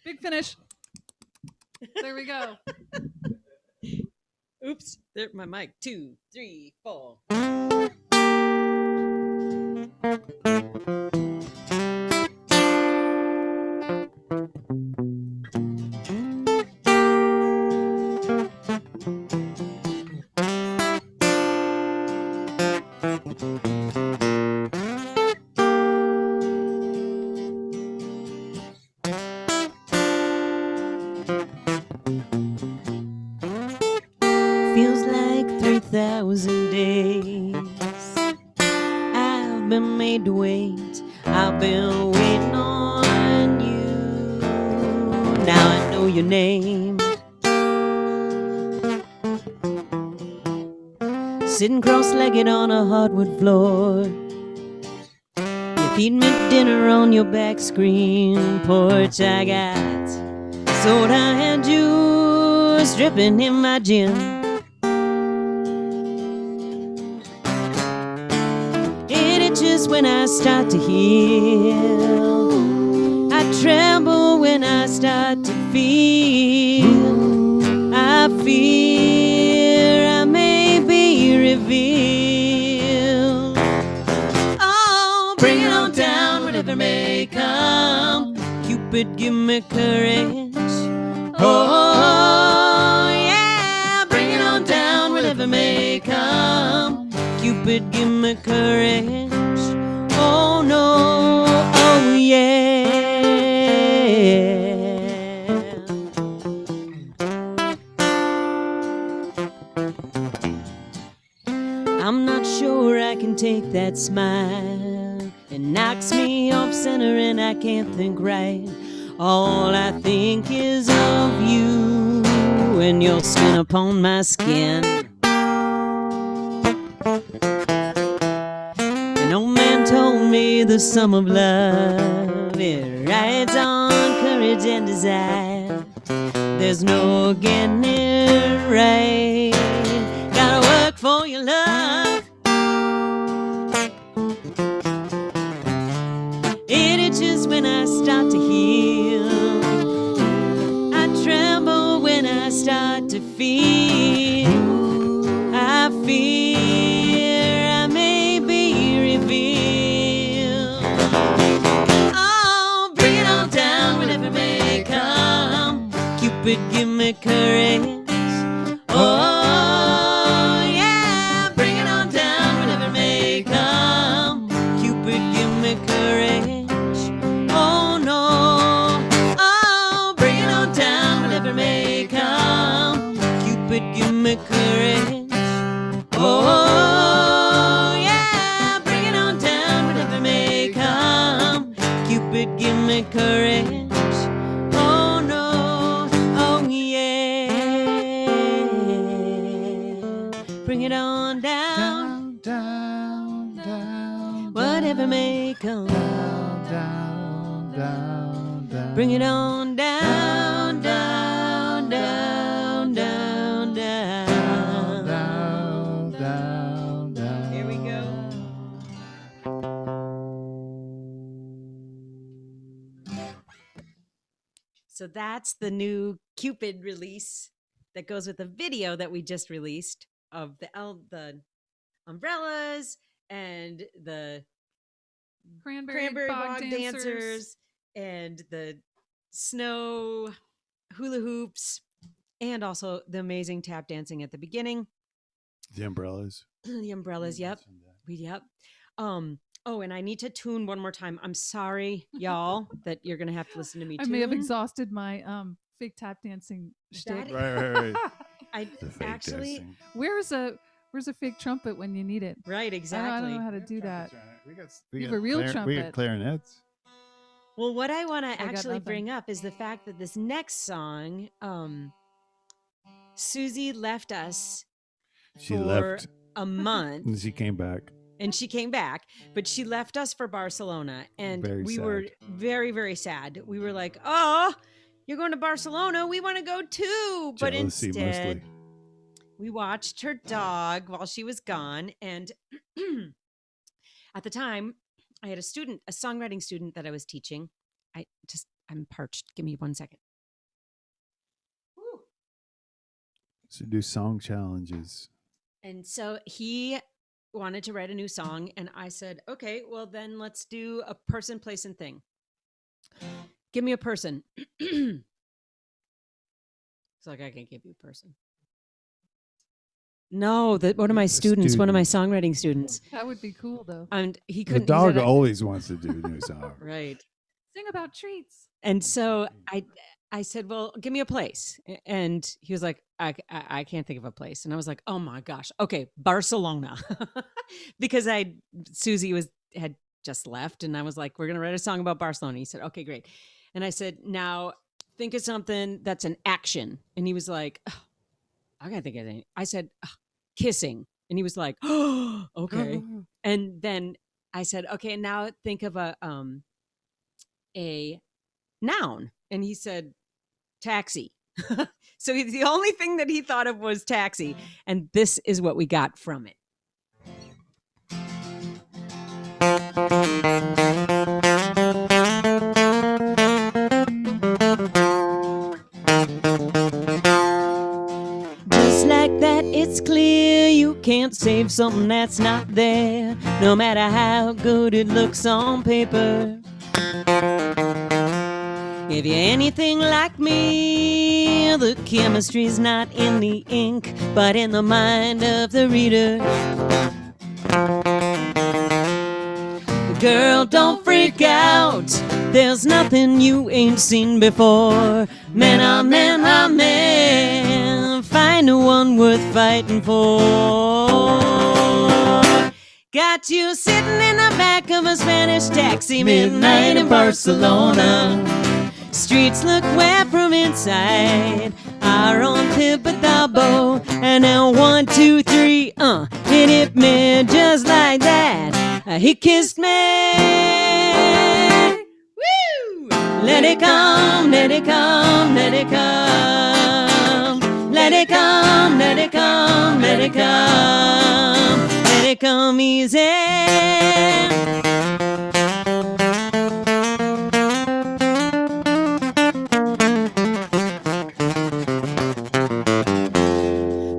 E: Big finish. There we go.
C: Oops, there my mic. 2, 3, 4. Feels like 3,000 days. I've been made to wait. I've been waiting on you. Now I know your name. Sitting cross-legged on a hardwood floor. You feed me dinner on your back screen porch. I got soda and juice dripping in my gin. It itches when I start to heal. I tremble when I start to feel. I fear I may be revealed. Oh, bring it on down, whatever may come. Cupid, give me courage. Oh, yeah, bring it on down, whatever may come. Cupid, give me courage. Oh, no, oh, yeah. I'm not sure I can take that smile. It knocks me off center and I can't think right. All I think is of you and your skin upon my skin. An old man told me the sum of love, it rides on courage and desire. There's no getting it right. Gotta work for your love. It itches when I start to heal. I tremble when I start to feel. I fear I may be revealed. Oh, bring it on down, whatever may come. Cupid, give me courage. Oh, yeah, bring it on down, whatever may come. Cupid, give me courage. Oh, no. Oh, bring it on down, whatever may come. Cupid, give me courage. Oh, yeah, bring it on down, whatever may come. Cupid, give me courage. Oh, no, oh, yeah. Bring it on down,
D: Down, down, down.
C: whatever may come.
D: Down, down, down, down.
C: Bring it on down, down, down, down, down.
D: Down,
C: So that's the new Cupid release that goes with the video that we just released of the umbrellas and the cranberry bog dancers and the snow hula hoops and also the amazing tap dancing at the beginning.
D: The umbrellas.
C: The umbrellas, yep. Yep. Oh, and I need to tune one more time. I'm sorry, y'all, that you're gonna have to listen to me
E: I
C: tune.
E: may have exhausted my fake tap dancing shtick.
D: Right.
C: I
D: The fake
C: actually
D: dancing.
E: Where's a fake trumpet when you need it?
C: right,
E: I
C: exactly.
E: don't know how to do that.
D: We
E: You have a real
D: We got
E: trumpet.
D: clarinets.
C: Well, what I want to
E: got
C: actually
E: nothing.
C: bring up is the fact that this next song, Susie left us
D: She
C: for
D: left
C: a month.
D: and she came back.
C: And she came back, but she left us for Barcelona. And
D: Very
C: we
D: sad.
C: were very, very sad. We were like, oh, you're going to Barcelona. We want to go too. But
D: Jealousy
C: instead,
D: mostly.
C: we watched her dog while she was gone. And at the time, I had a songwriting student that I was teaching. I'm parched. Give me 1 second. Woo.
D: So do song challenges.
C: And so he wanted to write a new song. And I said, okay, well, then let's do a person, place, and thing. Give me a person. It's like, I can't give you a person. No, one of my students, one of my songwriting students.
E: That would be cool though.
C: And he
D: The
C: couldn't.
D: dog
C: he said,
D: always wants to do a new song.
C: right.
E: Sing about treats.
C: And so I said, well, give me a place. And he was like, I can't think of a place. And I was like, oh my gosh. Okay, Barcelona. Because Susie had just left and I was like, we're going to write a song about Barcelona. He said, okay, great. And I said, now think of something that's an action. And he was like, oh, I can't think of anything. I said, kissing. And he was like, oh, okay. And then I said, okay, now think of a noun. And he said, taxi. So the only thing that he thought of was taxi. And this is what we got from it. Just like that, it's clear you can't save something that's not there, no matter how good it looks on paper. If you're anything like me, the chemistry's not in the ink, but in the mind of the reader. Girl, don't freak out. There's nothing you ain't seen before. Man, oh man, oh man, find the one worth fighting for. Got you sitting in the back of a Spanish taxi, midnight in Barcelona. Streets look wet from inside. Our own Tibidabo. And now 1, 2, 3, hit me just like that. He kissed me. Woo! Let it come, let it come, let it come. Let it come, let it come, let it come. Let it come easy.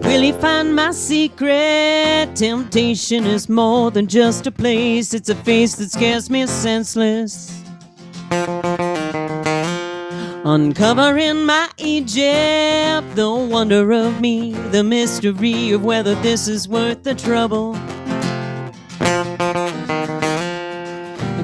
C: Really find my secret. Temptation is more than just a place. It's a face that scares me senseless. Uncovering my Egypt, the wonder of me, the mystery of whether this is worth the trouble.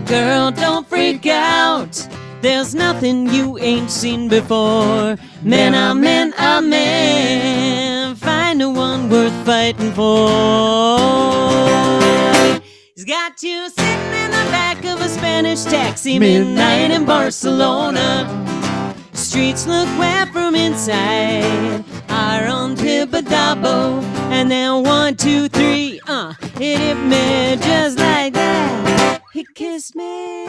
C: Girl, don't freak out. There's nothing you ain't seen before. Man, oh man, oh man, find the one worth fighting for. He's got you sitting in the back of a Spanish taxi, midnight in Barcelona. Streets look wet from inside. Our own Tibidabo. And then 1, 2, 3, it hit me just like that. He kissed me.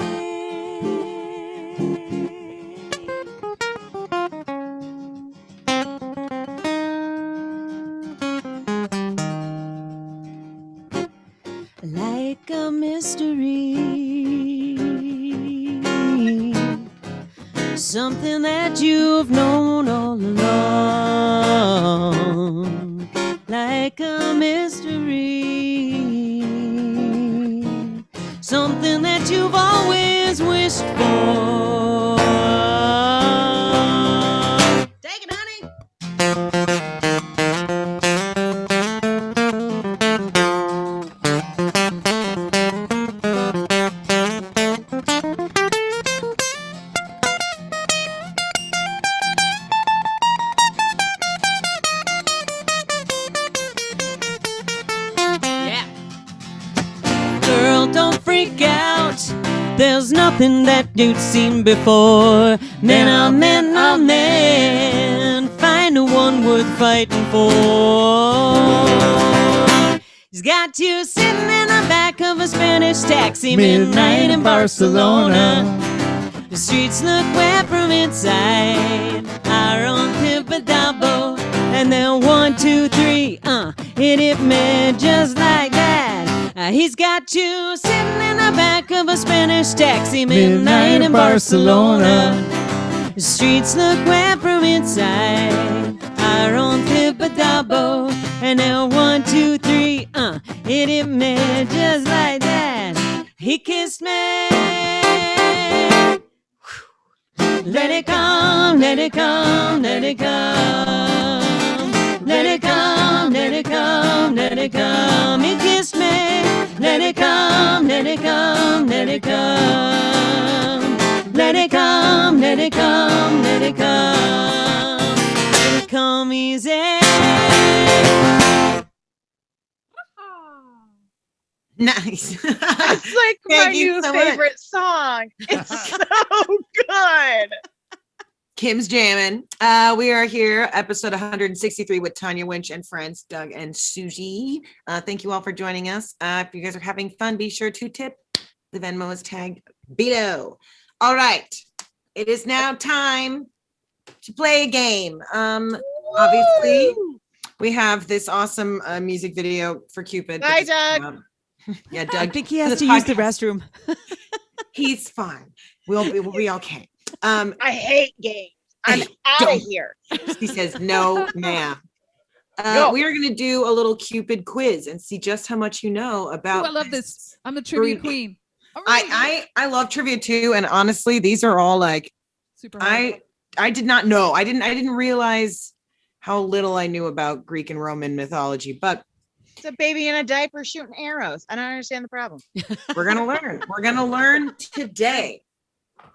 C: Like a mystery, something that you've known all along, like a mystery, something that you've always wished for. Take it, honey. Yeah. Girl, don't freak out. There's nothing that you've seen before. Man, oh man, oh man, find the one worth fighting for. He's got you sitting in the back of a Spanish taxi, midnight in Barcelona. The streets look wet from inside. Our own Tippadabo. And then 1, 2, 3, hit it, man, just like that. He's got you sitting in the back of a Spanish taxi, midnight in Barcelona. The streets look wet from inside. Our own Tippadabo. And then 1, 2, 3, hit it, man, just like that. He kissed me. Let it come, let it come, let it come. Let it come, let it come, let it come. He kissed me. Let it come, let it come, let it come. Let it come, let it come, let it come. Let it come easy.
A: Nice.
B: It's like my
A: Thank you
B: new
A: so much.
B: favorite song. It's so good.
A: Kim's jamming. We are here, episode 163 with Tanya Winch and friends, Doug and Susie. Thank you all for joining us. If you guys are having fun, be sure to tip. The Venmo is tagged below. All right. It is now time to play a game. Obviously, we have this awesome music video for Cupid.
B: Bye, Doug.
A: Yeah,
C: I
A: Doug.
C: think he has
A: this
C: to use the
A: podcast-
C: restroom.
A: He's fine. We'll be okay.
B: I hate games. I'm
A: Hey,
B: out
A: don't.
B: of here.
A: He says, no, ma'am.
B: No.
A: We are going to do a little Cupid quiz and see just how much you know
E: Ooh,
A: about.
E: I love this. I'm the trivia
A: Green-
E: queen. All right.
A: I love trivia too, and honestly, these are all like
E: Super hard.
A: I did not know. I didn't realize how little I knew about Greek and Roman mythology, but
B: It's a baby in a diaper shooting arrows. I don't understand the problem.
A: we're gonna learn. We're gonna learn today.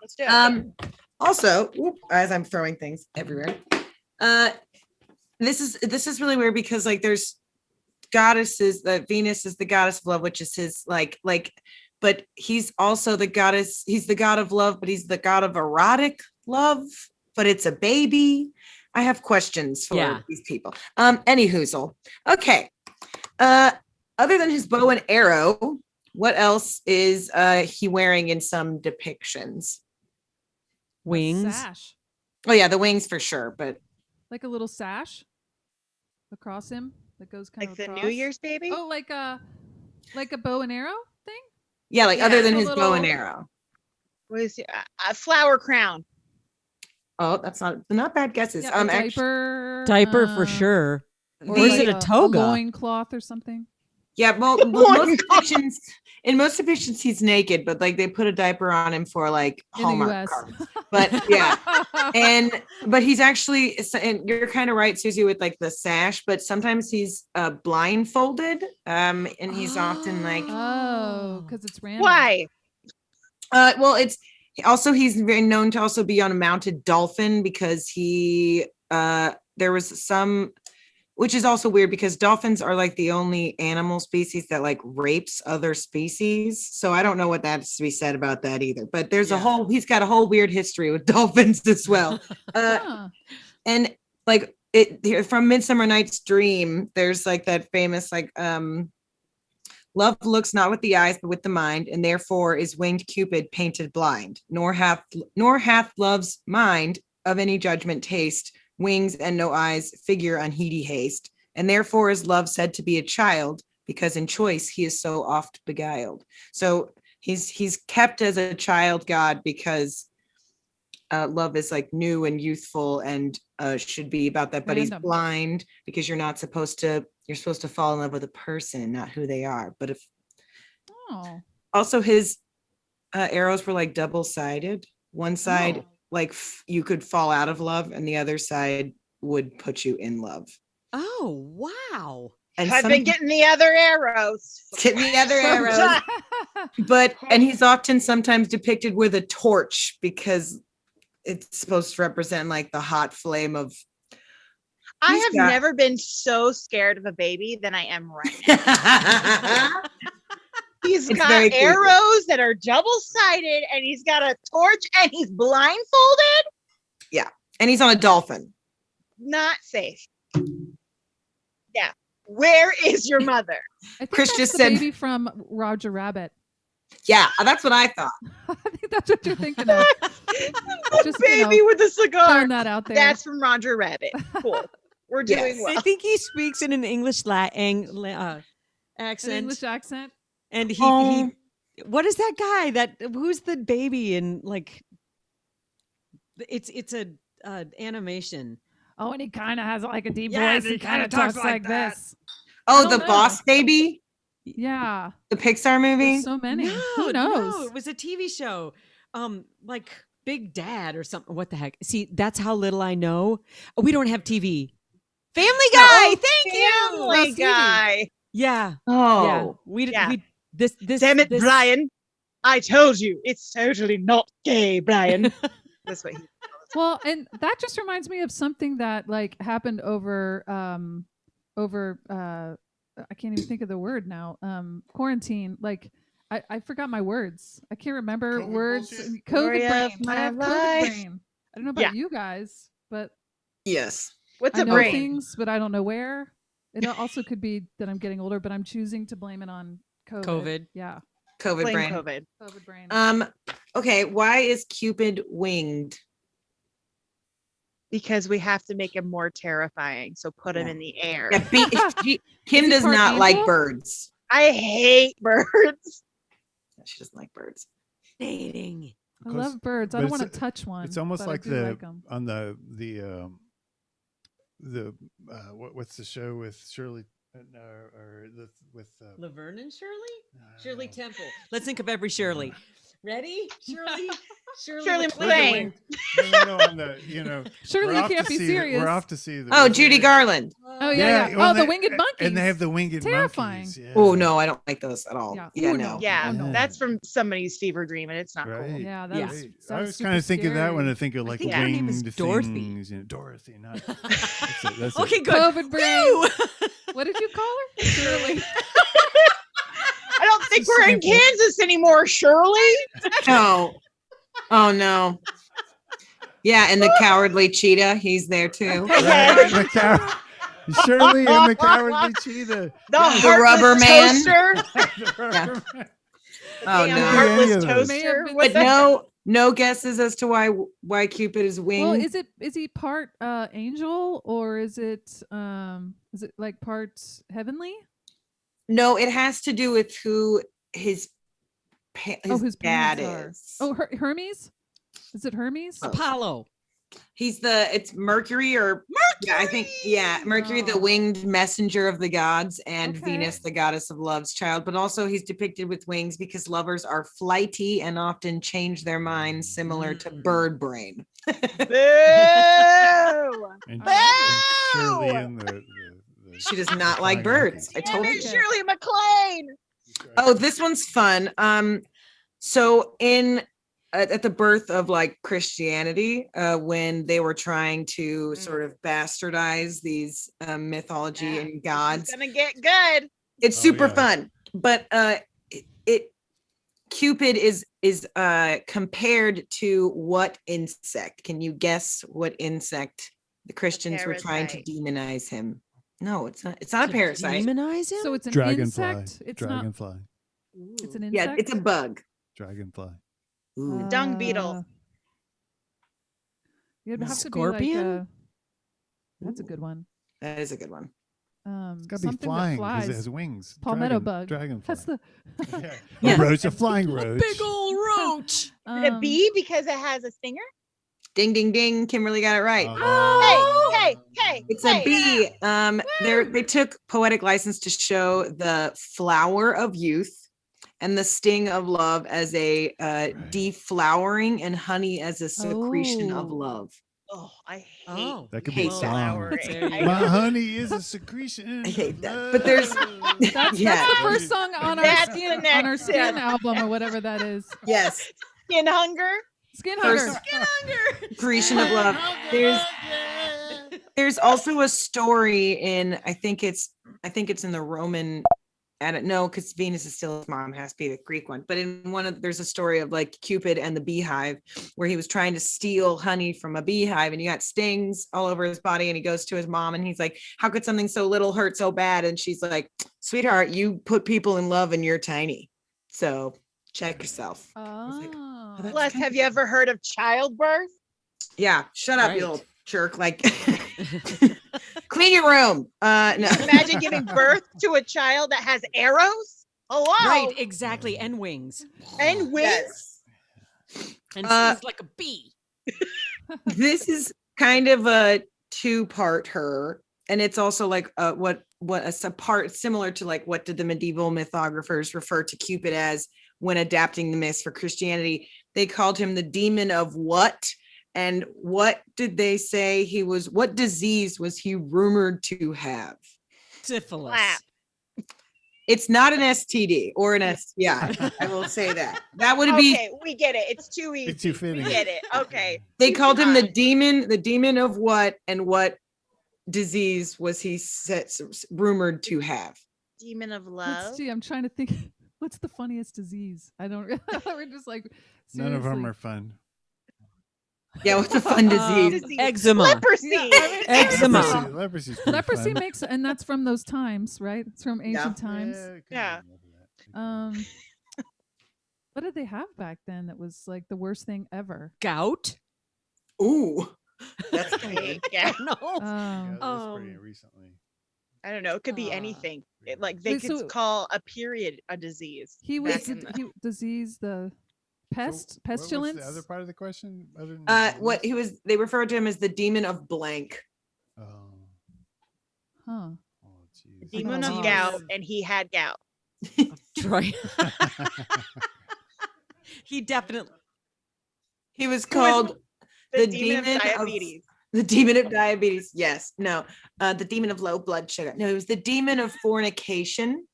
B: Let's do it.
A: Also, as I'm throwing things everywhere, this is really weird because like there's goddesses. That Venus is the goddess of love, which is his like, but he's also the goddess. He's the god of love, but he's the god of erotic love. But it's a baby. I have questions for these people. Any hoozle. Okay. Other than his bow and arrow, what else is he wearing in some depictions?
C: Wings.
E: Sash.
A: Oh yeah, the wings for sure, but
E: Like a little sash across him that goes kind
B: Like
E: of
B: the
E: across.
B: New Year's baby?
E: Oh, like a bow and arrow thing?
A: yeah, like other
B: Yeah.
A: than
E: A
A: his bow and
E: little-
A: arrow.
B: What is it? A flower crown.
A: Oh, that's not bad guesses.
E: Yeah, a
A: Actually,
E: diaper.
C: For sure.
E: Or
C: Or is
E: like
C: it a toga?
E: loincloth or something?
A: yeah, well, in most depictions he's naked, but like they put a diaper on him for like
E: In the
A: Hallmark
E: US.
A: cards. But yeah, but he's actually, and you're kind of right, Susie, with like the sash, but sometimes he's blindfolded, and he's often like,
E: Oh, because it's random.
B: Why?
A: well, it's also he's very known to also be on a mounted dolphin because he there was some, which is also weird because dolphins are like the only animal species that like rapes other species. So I don't know what that's to be said about that either. But there's he's got a whole weird history with dolphins as well.
E: Huh.
A: And like it here from Midsummer Night's Dream, there's like that famous like love looks not with the eyes but with the mind, and therefore is winged Cupid painted blind, nor hath love's mind of any judgment taste, wings and no eyes, figure unheedy haste, and therefore is love said to be a child, because in choice he is so oft beguiled. So he's kept as a child god because love is like new and youthful and should be about that, but he's
E: Random.
A: blind because you're supposed to fall in love with a person, not who they are. But if
E: Oh.
A: also his arrows were like double-sided. One side,
C: Oh.
A: like you could fall out of love, and the other side would put you in love.
C: Oh, wow.
A: And
B: I've been getting the other arrows.
A: getting the other arrows, and he's often sometimes depicted with a torch because it's supposed to represent like the hot flame of.
B: I
A: He's
B: have
A: got-
B: never been so scared of a baby than I am right now. He's
A: It's
B: got
A: very creepy.
B: arrows that are double-sided, and he's got a torch, and he's blindfolded.
A: And he's on a dolphin.
B: Not safe. Yeah. Where is your mother?
E: I think
A: Chris
E: that's
A: just
E: the
A: said-
E: baby from Roger Rabbit.
A: Yeah, that's what I thought.
E: I think that's what you're thinking of. Just,
B: Baby with a cigar.
E: throwing that out there.
B: That's from Roger Rabbit. Cool. We're doing
A: Yes.
B: well.
C: I think he speaks in an English accent.
E: an English accent.
C: And he
A: Oh.
C: what is that guy who's the baby in like it's a animation.
E: Oh, and he kind of has like a deep
C: Yeah,
E: voice.
C: he
E: He kind
C: kinda
E: of talks
C: talks
E: like
C: like that.
E: this.
A: Oh,
E: don't
A: the
E: know.
A: Boss Baby,
E: Yeah.
A: the Pixar movie.
E: There's so many.
C: No,
E: Who knows?
C: no, it was a TV show. Like Big Dad or something. What the heck? See, that's how little I know. We don't have TV. Family Guy. Thank you.
B: Family
E: Stevie.
B: Guy.
C: Yeah.
A: Oh,
C: Yeah. We this
B: Damn it,
C: this,
B: Brian. I told you. It's totally not gay, Brian. That's what he
E: Well, and that just reminds me of something that like happened over I can't even think of the word now. Quarantine. Like I forgot my words. I can't remember
D: COVID
E: words.
D: bullshit?
E: COVID
B: Story
E: brain.
B: of
E: I
B: my
E: have COVID
B: life.
E: brain. I don't know about
B: Yeah.
E: you guys, but
A: yes.
B: What's
E: I
B: a
E: know
B: brain?
E: things, but I don't know where. It also could be that I'm getting older, but I'm choosing to blame it on COVID.
C: COVID.
E: Yeah.
A: COVID
B: Blame
A: brain.
B: COVID.
E: COVID brain.
A: Okay, why is Cupid winged?
B: Because we have to make him more terrifying. So put him
A: Yeah.
B: in the air.
A: Yeah, Kim
E: he
A: does
E: part
A: not like
E: evil?
A: birds.
B: I hate birds.
A: She doesn't like birds.
C: dating.
E: I
D: because-
E: love birds. I
D: but
E: don't want
D: it's-
E: to touch one.
D: It's almost
E: but I
D: like
E: do
D: the
E: like 'em.
D: on the what's the show with Shirley or with
C: Laverne and Shirley?
D: no,
C: Shirley
D: no.
C: Temple. Let's think of every Shirley. Ready? Shirley?
B: Shirley
C: MacLaine.
B: MacLaine.
D: No, on the
E: Surely
D: we're
E: you
D: off
E: can't
D: to
E: be
D: see
E: serious.
D: we're off to see the
A: Oh, Judy Garland.
E: Oh, yeah.
D: when
E: Oh, the
D: they-
E: winged monkeys.
D: and they have the winged
E: Terrifying.
D: monkeys. Yeah.
A: Oh no, I don't like those at all.
E: Yeah.
A: Yeah,
E: Ooh,
A: no.
B: Yeah,
D: Yeah.
B: that's from somebody's fever dream, and it's not cool.
D: Right.
E: Yeah, that
C: Yeah.
E: was.
D: Right.
E: That
D: I
E: was
D: was
E: super
D: kind of thinking that when I
E: scary.
D: think of like
C: think
B: her
C: name is
D: winged
C: Dorothy.
D: things, Dorothy, not. That's it.
C: Okay, good.
E: COVID brain.
C: Whew.
E: What did you call her? Shirley.
B: I don't think we're in
D: Simple.
B: Kansas anymore, Shirley.
A: No. Oh no. Yeah, and the cowardly cheetah, he's there too.
D: Right, the Shirley and the cowardly cheetah.
B: The
D: Yeah.
B: heartless
A: rubber man.
B: toaster.
D: The rubber man.
A: Oh
B: Damn
A: no.
B: heartless
D: Any of those.
E: May have
B: toaster.
E: been
B: What
A: But
B: the-
A: no guesses as to why Cupid is winged.
E: Well, is he part angel or is it like part heavenly?
A: No, it has to do with who his
E: His
A: dad
E: parents
A: is.
E: are. Oh, Hermes. Is it Hermes?
A: Oh.
C: Apollo.
A: It's Mercury or yeah, I think Mercury, the
E: Oh.
A: winged messenger of the gods, and
E: Okay.
A: Venus, the goddess of love's child. But also he's depicted with wings because lovers are flighty and often change their minds, similar to
C: Mm.
A: bird brain.
B: Boo!
D: And,
E: Oh.
D: Shirley
B: Boo!
D: and the
A: She does not like
D: flying
A: birds.
D: monkeys.
A: I
B: Damn
A: told
B: it,
A: you.
B: Shirley MacLaine.
A: Oh, this one's fun. So at the birth of like Christianity, when they were trying to sort of bastardize these mythology
B: Yeah,
A: and
B: It's
A: gods,
B: gonna get good.
A: it's
D: Oh,
A: super
D: yeah.
A: fun. But Cupid is compared to what insect? Can you guess what insect the Christians were trying to
B: parasite.
A: demonize him? No, it's not. It's not a
C: To
A: parasite.
C: Demonize him?
E: So it's an
D: Dragonfly.
E: insect. It's not.
D: Dragonfly.
E: It's an insect.
A: Yeah, it's a bug.
D: Dragonfly.
A: Ooh.
B: dung beetle.
E: It'd
C: A
E: have to
C: scorpion?
E: be like that's a good one.
A: That is a good one.
D: It's got to be
E: Something that
D: flying
E: flies.
D: because it has wings.
E: Palmetto bug.
D: Dragonfly.
E: That's the
D: Yeah.
A: Yeah.
D: A roach, a flying roach.
C: Big old roach.
B: Is it a bee because it has a stinger?
A: Ding, ding, ding. Kimberly got it right.
D: Oh.
B: Hey,
A: It's a bee. They took poetic license to show the flower of youth and the sting of love as a deflowering and honey as a secretion of
E: Oh.
A: love.
B: Oh, I hate
C: Oh,
D: That could be a
A: Hate that.
D: song.
B: flowering.
C: There you
B: I
C: go.
D: My
B: hate
D: honey is a secretion.
A: I hate
D: of
A: that. But there's
D: love.
E: That's
A: Yeah.
E: the first song on our
B: That's
E: skin
B: the
E: on our
B: next,
E: skin
B: yeah.
E: album or whatever that is.
A: yes,
B: Skin hunger.
E: Skin
A: First-
E: hunger.
A: secretion of love. There's also a story in I think it's in the Roman. I don't know because Venus is still his mom, has to be the Greek one. But in there's a story of like Cupid and the beehive where he was trying to steal honey from a beehive and he got stings all over his body and he goes to his mom and he's like, how could something so little hurt so bad? And she's like, sweetheart, you put people in love and you're tiny. So check yourself.
E: Oh.
A: that's
B: Plus, have you ever heard of childbirth?
A: Yeah, shut up, you
C: Right.
A: old jerk. Like clean your room. No.
B: Imagine giving birth to a child that has arrows. Hello.
C: Right, exactly. And wings.
B: And wings.
A: Yes.
C: And
A: Uh,
C: stings like a bee.
A: This is kind of a two-part her, and it's also like what a part similar to like what did the medieval mythographers refer to Cupid as when adapting the myths for Christianity? They called him the demon of what? And what did they say he was? What disease was he rumored to have?
C: Syphilis.
B: Clap.
A: It's not an STD or an STI. I will say that. That would be.
B: Okay, we get it. It's too easy.
D: It's too
B: We
D: fitting.
B: get it. Okay.
A: They called him the
B: Fine.
A: demon of what, and what disease was he rumored to have?
B: Demon of
E: Let's
B: love.
E: see. I'm trying to think. What's the funniest disease? I don't. We're just like.
D: None of them
E: seriously.
D: are fun.
A: Yeah, what's a fun disease?
B: Disease.
C: Eczema.
B: Leprosy.
E: Yeah, I mean,
C: Eczema.
E: seriously.
D: Leprosy's pretty
E: Leprosy
D: fun.
E: makes, and that's from those times, right? It's from ancient times.
D: Yeah, it could be
B: Yeah.
D: enough of that.
E: What did they have back then that was like the worst thing ever?
C: Gout.
A: Ooh, that's
B: Okay, yeah.
C: No.
D: Yeah, that was pretty
C: Um,
D: recently.
B: I don't know. It could be
C: Ah.
B: anything. Like they
E: Wait,
B: could
E: so-
B: call a period a disease.
E: He
B: back
E: was
B: in the-
E: he, disease, the pestilence.
D: What's the other part of the question? Other than
A: what
D: disease?
A: he was. They referred to him as the demon of blank.
D: Oh,
E: Huh.
D: oh, jeez.
B: Demon of
E: Oh.
B: gout, and he had gout.
C: Troy. He definitely.
A: He was
B: Who was
A: called
B: The,
A: The
B: demon,
A: demon
B: of
A: of-
B: diabetes.
A: the demon of diabetes. Yes, no, the demon of low blood sugar. No, it was the demon of fornication.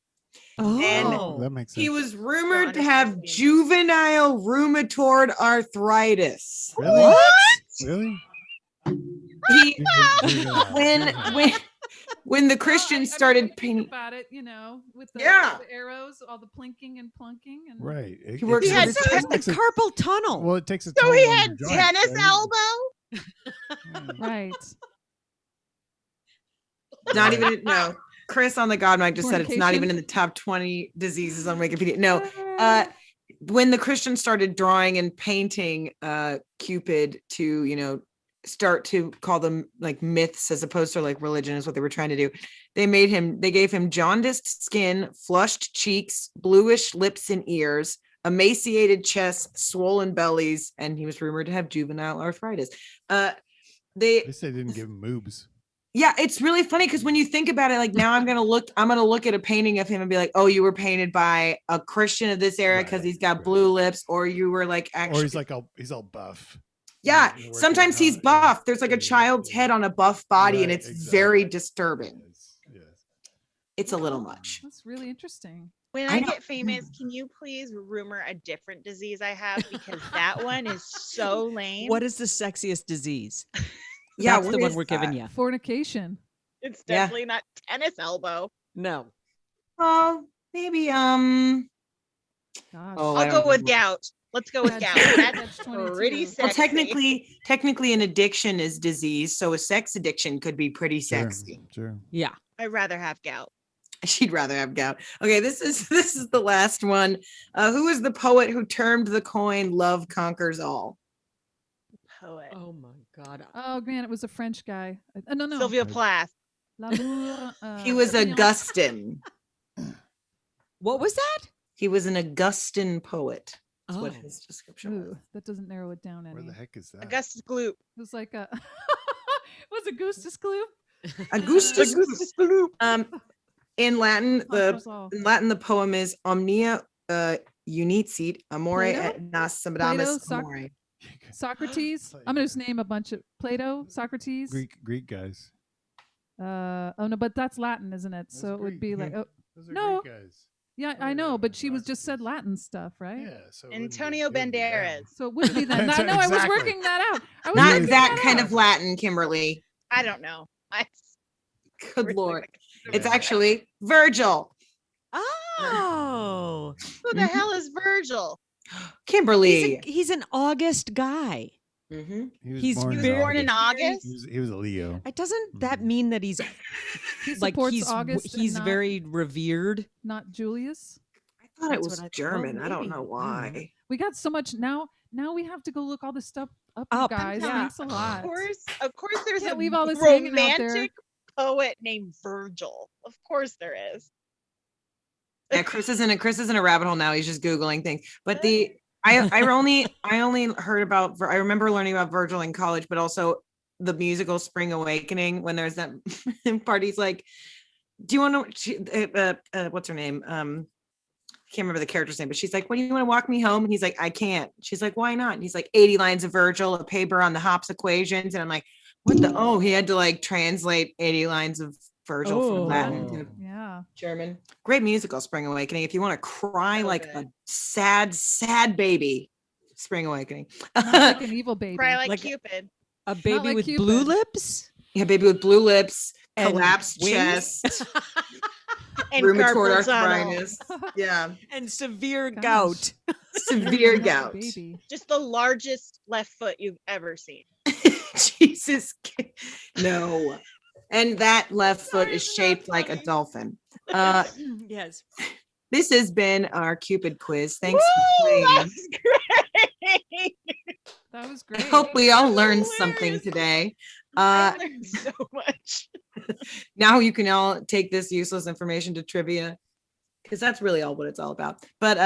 C: Oh.
D: That makes sense.
A: He was rumored to
B: understand
A: have
B: the demon.
A: juvenile rheumatoid arthritis.
D: Really?
C: What?
D: Really?
A: He
D: Juvenile.
A: when the Christians started painting.
E: about it, with the,
A: Yeah.
E: the arrows, all the plinking and plunking, and
D: Right.
A: He works
B: He had
A: with
C: So
A: the
C: it's the carpal tunnel.
D: Well, it takes a
B: So
D: toll
B: he
D: on
B: had
D: your joints,
B: tennis
D: right?
B: elbow.
D: Yeah.
E: right.
A: Not even no. Chris on the God Mic just said it's not even
E: Fornication.
A: in the top 20 diseases on Wikipedia. No, when the Christians started drawing and painting Cupid to, start to call them like myths as opposed to like religion is what they were trying to do. They gave him jaundiced skin, flushed cheeks, bluish lips and ears, emaciated chest, swollen bellies, and he was rumored to have juvenile arthritis.
D: At least they didn't give him moobs.
A: Yeah, it's really funny because when you think about it, like now I'm gonna look at a painting of him and be like, oh, you were painted by a Christian of this era because
D: Right,
A: he's got
D: right.
A: blue lips, or you were like actually
D: Or he's all buff.
A: yeah.
D: Working
A: Sometimes he's
D: out,
A: buff. There's like a
D: yeah,
A: child's
D: yeah.
A: head on a buff body, and
D: Right,
A: it's very
D: exactly.
A: disturbing.
D: Yes.
A: It's a little much.
E: That's really interesting.
B: When
A: I
B: I
A: know.
B: get famous, can you please rumor a different disease I have? Because that one is so lame.
C: What is the sexiest disease?
A: Yeah,
C: That's the
A: what
C: one
A: is
C: we're giving
A: that?
C: you.
E: Fornication.
B: It's
A: Yeah.
B: definitely not tennis elbow.
C: No.
A: Oh, maybe
E: Gosh.
A: Oh, I
B: I'll
A: don't
B: go with
A: know.
B: gout. Let's go with
E: That's-
B: gout.
E: that's
B: That's
E: 22.
B: pretty
E: Well,
A: well,
B: sexy.
A: technically an addiction is disease, so a sex addiction could be pretty
D: Sure.
A: sexy.
D: Sure.
C: Yeah.
B: I'd rather have gout.
A: She'd rather have gout. Okay, this is the last one. Who is the poet who termed the coin "Love conquers all"?
B: Poet.
C: Oh my God.
E: Oh man, it was a French guy. No.
B: Sylvia Plath.
E: L'amour,
A: He was
E: Triomphe.
A: Augustin.
C: What was that?
A: He was an Augustin poet. That's what
C: Oh.
A: his description was.
E: Ooh, that doesn't narrow it down
D: Where
E: any.
D: the heck is that?
B: Augustus Gloop.
E: It was like a was it Goostus Gloop?
A: Augustus
B: Augustus
A: Gloop.
B: Gloop.
A: In Latin,
E: Controls.
A: the poem is omnia unicit amore
E: Plato?
A: et nas
E: Plato,
A: sembdamus amore.
E: Socrates.
D: Plato.
E: I'm gonna just name a bunch of Plato, Socrates.
D: Greek guys.
E: Oh no, but that's Latin, isn't it?
D: That's
E: So it would
D: Greek.
E: be like, oh
D: Those are
E: No.
D: Greek guys.
E: yeah,
D: Oh,
E: I know,
D: yeah,
E: but she was just said
D: Socrates.
E: Latin stuff, right?
D: Yeah. So it wouldn't be-
B: Antonio
D: it wouldn't be them.
B: Banderas.
E: So it wouldn't be that.
D: That's
E: I know I was
D: exactly.
E: working that out. I was
A: Not
E: working
A: that kind
E: out.
A: of Latin, Kimberly.
B: I don't know.
A: Good
B: Really
A: Lord.
B: like-
A: It's
D: Yeah.
A: actually Virgil.
C: Oh.
B: Who the hell is Virgil?
A: Kimberly.
C: He's an August guy.
A: Mhm.
C: He's
D: born
B: He
D: in
B: was born in
D: August.
B: August.
D: He was a Leo.
C: Doesn't that
D: Mhm.
C: mean that he's
E: He
C: like
E: supports
C: he's
E: August and
C: he's
E: not,
C: very revered?
E: not Julius.
A: I thought
C: That's
A: it was
C: what I- well,
A: German. I don't
C: maybe.
A: know why.
E: We got so much now. Now we have to go look all this stuff up, you
C: Up,
E: guys.
C: yeah.
E: Thanks a lot.
B: Of course, there's
E: Can't
B: a
E: leave all this hanging out there.
B: romantic poet named Virgil. Of course, there is.
A: Yeah, Chris is in a rabbit hole now. He's just Googling things. But I only heard about, I remember learning about Virgil in college, but also the musical Spring Awakening when there's that party's like, do you want to, what's her name? I can't remember the character's name, but she's like, what do you want to walk me home? And he's like, I can't. She's like, why not? And he's like, 80 lines of Virgil, a paper on the hops equations. And I'm like, what the, oh, he had to like translate 80 lines of Virgil from Latin to
E: Yeah.
A: German. Great musical, Spring Awakening. If you want to cry
B: So
A: like
B: good.
A: a sad baby, Spring Awakening.
E: Not like an evil baby.
B: Cry like
C: Like-
B: Cupid.
C: A baby
E: like
C: with blue
E: Cupid.
C: lips?
A: Yeah, baby with blue lips,
C: And
A: collapsed
C: wings?
A: chest,
B: And
A: rheumatoid
B: carpal tunnel.
A: arthritis. Yeah,
C: And severe
E: Gosh.
C: gout.
A: severe
E: Not a
A: gout.
E: Baby.
B: Just the largest left foot you've ever seen.
A: Jesus, no. And that left foot
B: Sorry,
A: is
B: isn't that
A: shaped like a
B: funny?
A: dolphin.
C: Yes.
A: This has been our Cupid quiz. Thanks
B: Woo,
A: for playing.
B: that's great.
E: That was
A: I
E: great.
A: hope we all learned
B: Hilarious.
A: something today.
B: I learned so much.
A: Now you can all take this useless information to trivia because that's really all what it's all about. But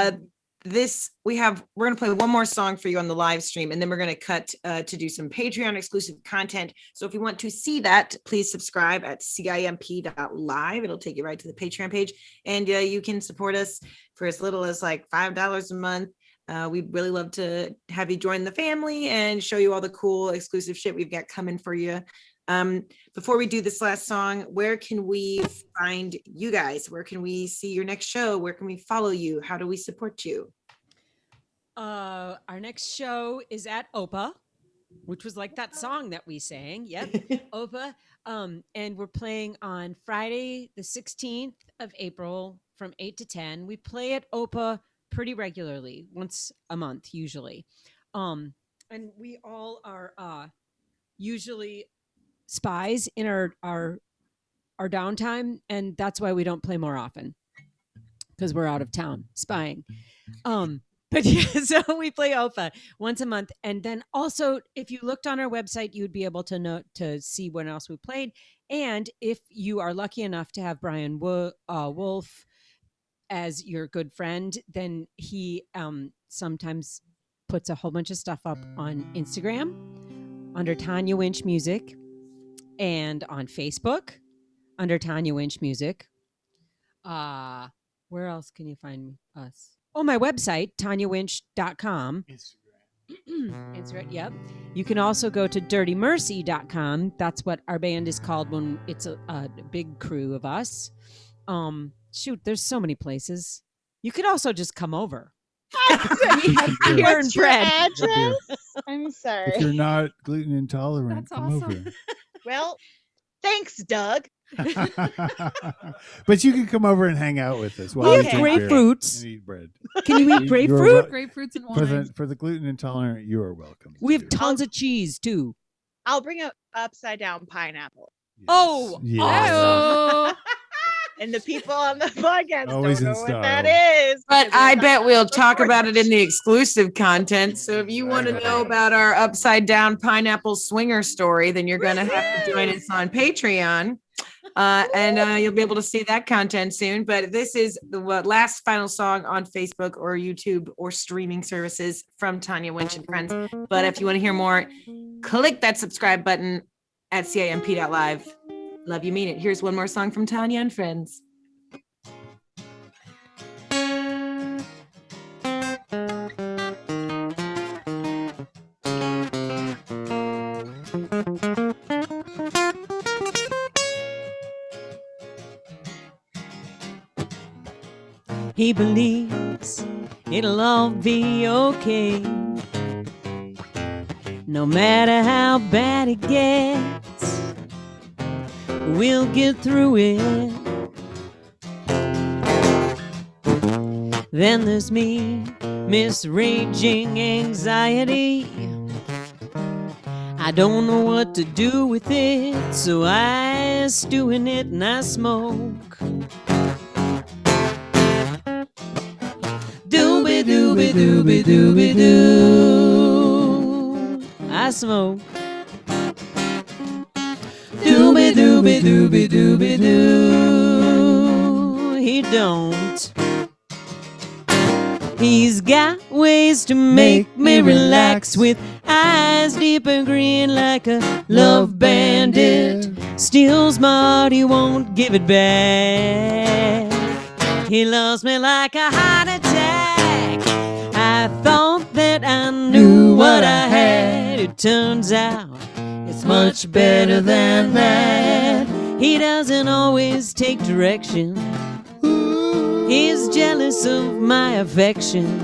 A: we're gonna play one more song for you on the live stream, and then we're gonna cut to do some Patreon exclusive content. So if you want to see that, please subscribe at CIMP.LIVE. It'll take you right to the Patreon page, and you can support us for as little as like $5 a month. We'd really love to have you join the family and show you all the cool exclusive shit we've got coming for you. Before we do this last song, where can we find you guys? Where can we see your next show? Where can we follow you? How do we support you?
C: Our next show is at OPA, which was like that song that we sang. Yep. OPA. And we're playing on Friday, the 16th of April from 8 to 10. We play at OPA pretty regularly, once a month, usually. And we all are usually spies in our downtime, and that's why we don't play more often, because we're out of town spying. But yeah, so we play OPA once a month. And then also, if you looked on our website, you would be able to see when else we played. And if you are lucky enough to have Brian Wolf as your good friend, then he sometimes puts a whole bunch of stuff up on Instagram under Tanya Winch Music, and on Facebook under Tanya Winch Music. Where else can you find us? Oh, my website, tanyawinch.com. Instagram, yep. You can also go to dirtymercy.com. That's what our band is called when it's a big crew of us. Shoot, there's so many places. You could also just come over. We have beer and
B: What's your
C: bread.
B: address? I'm sorry.
D: If you're not gluten intolerant,
E: That's
D: come
E: awesome.
B: Well, thanks, Doug.
D: over. But you can come over and hang out with us
C: We
D: while you
C: have
D: drink beer
C: grapefruits.
D: and eat bread.
C: Can you eat
D: You-
C: grapefruit?
E: Grapefruits and
D: For
E: wine.
D: the gluten intolerant, you are welcome.
C: We have
D: to.
C: tons of cheese too.
B: I'll bring a upside down pineapple.
D: Yes.
C: Oh,
D: Yes.
E: Heyo.
B: And the people on the podcast
D: Always
B: don't
D: in
B: know what that
D: style.
B: is.
A: But
B: because
A: I
B: it's
A: bet
B: not
A: we'll talk
B: recorded.
A: about it in the exclusive content. So if you want to
D: Exactly.
A: know about our upside down pineapple swinger story, then you're going to have to join us on Patreon. And you'll be able to see that content soon. But this is the last final song on Facebook or YouTube or streaming services from Tanya Winch and friends. But if you want to hear more, click that subscribe button at CIMP.LIVE. Love you, mean it. Here's one more song from Tanya and friends.
C: He believes it'll all be okay, no matter how bad it gets, we'll get through it. Then there's me, Miss Raging Anxiety. I don't know what to do with it, so I stew in it and I smoke. Dooby dooby dooby dooby doo. I smoke. Dooby dooby dooby dooby doo. He don't. He's got ways to make me relax with eyes deep and green like a love bandit. Steals my heart, he won't give it back. He loves me like a heart attack. I thought that I knew what I had. It turns out it's much better than that. He doesn't always take direction. He's jealous of my affection.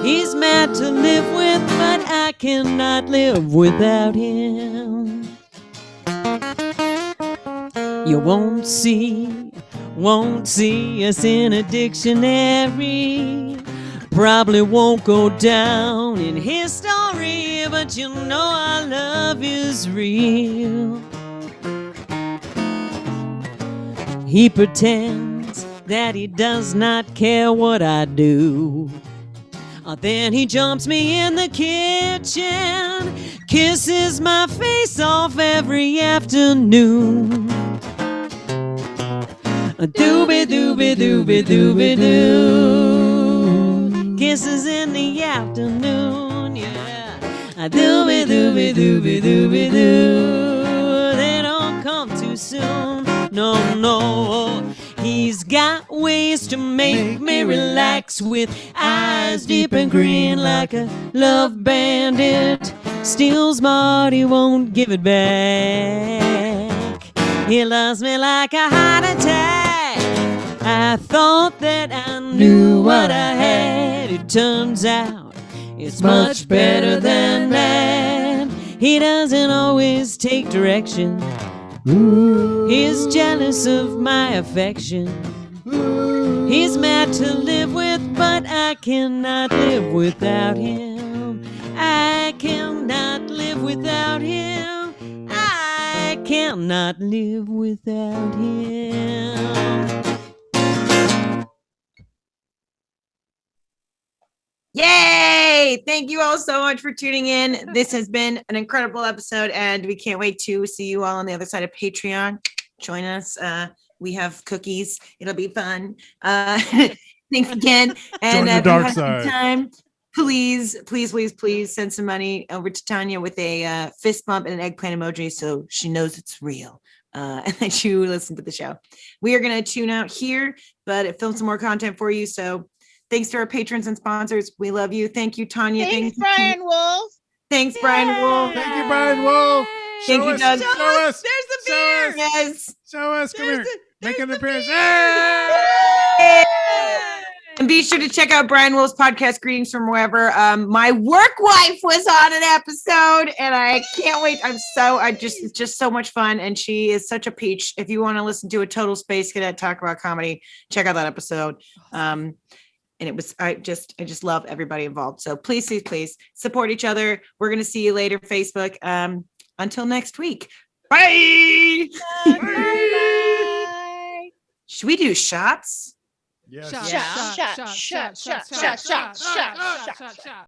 C: He's mad to live with, but I cannot live without him. You won't see us in a dictionary. Probably won't go down in history, but you know our love is real. He pretends that he does not care what I do. Then he jumps me in the kitchen, kisses my face off every afternoon. Doobie doobie doobie doobie doo. Kisses in the afternoon, yeah. Doobie doobie doobie doobie doo. They don't come too soon, no, no. He's got ways to make me relax with eyes deep and green like a love bandit. Steals my heart, he won't give it back. He loves me like a heart attack. I thought that I knew what I had. It turns out it's much better than that. He doesn't always take direction. He's jealous of my affection. He's mad to live with, but I cannot live without him. I cannot live without him. I cannot live without him.
A: Yay! Thank you all so much for tuning in. This has been an incredible episode, and we can't wait to see you all on the other side of Patreon. Join us. We have cookies. It'll be fun. Thanks again. And
D: Join the
A: if you
D: dark
A: have some
D: side.
A: time, please send some money over to Tanya with a fist bump and an eggplant emoji so she knows it's real. And that you listen to the show. We are going to tune out here, but it filmed some more content for you. So thanks to our patrons and sponsors. We love you. Thank you, Tanya.
B: Thanks, Brian Wolf.
A: Thanks, Brian Wolf.
D: Thank you, Brian Wolf.
A: Thank
D: Show
A: you,
D: us,
A: Doug.
D: Show us.
C: There's the
D: Show
C: beer.
D: us.
A: Yes.
D: Show us. Come here. Make an
C: the
D: appearance.
C: beer.
D: Hey!
A: And be sure to check out Brian Wolf's podcast, Greetings from Wherever. My work wife was on an episode, and I can't wait. It's just so much fun, and she is such a peach. If you want to listen to a total space cadet talk about comedy, check out that episode. And it was, I just love everybody involved. So please support each other. We're going to see you later, Facebook. Until next week. Bye.
B: Bye.
A: Should we do shots?
D: Yes.
E: Shot,
B: Yeah.
E: shot, shot, shot, shot, shot, shot, shot, shot, shot, shot, shot.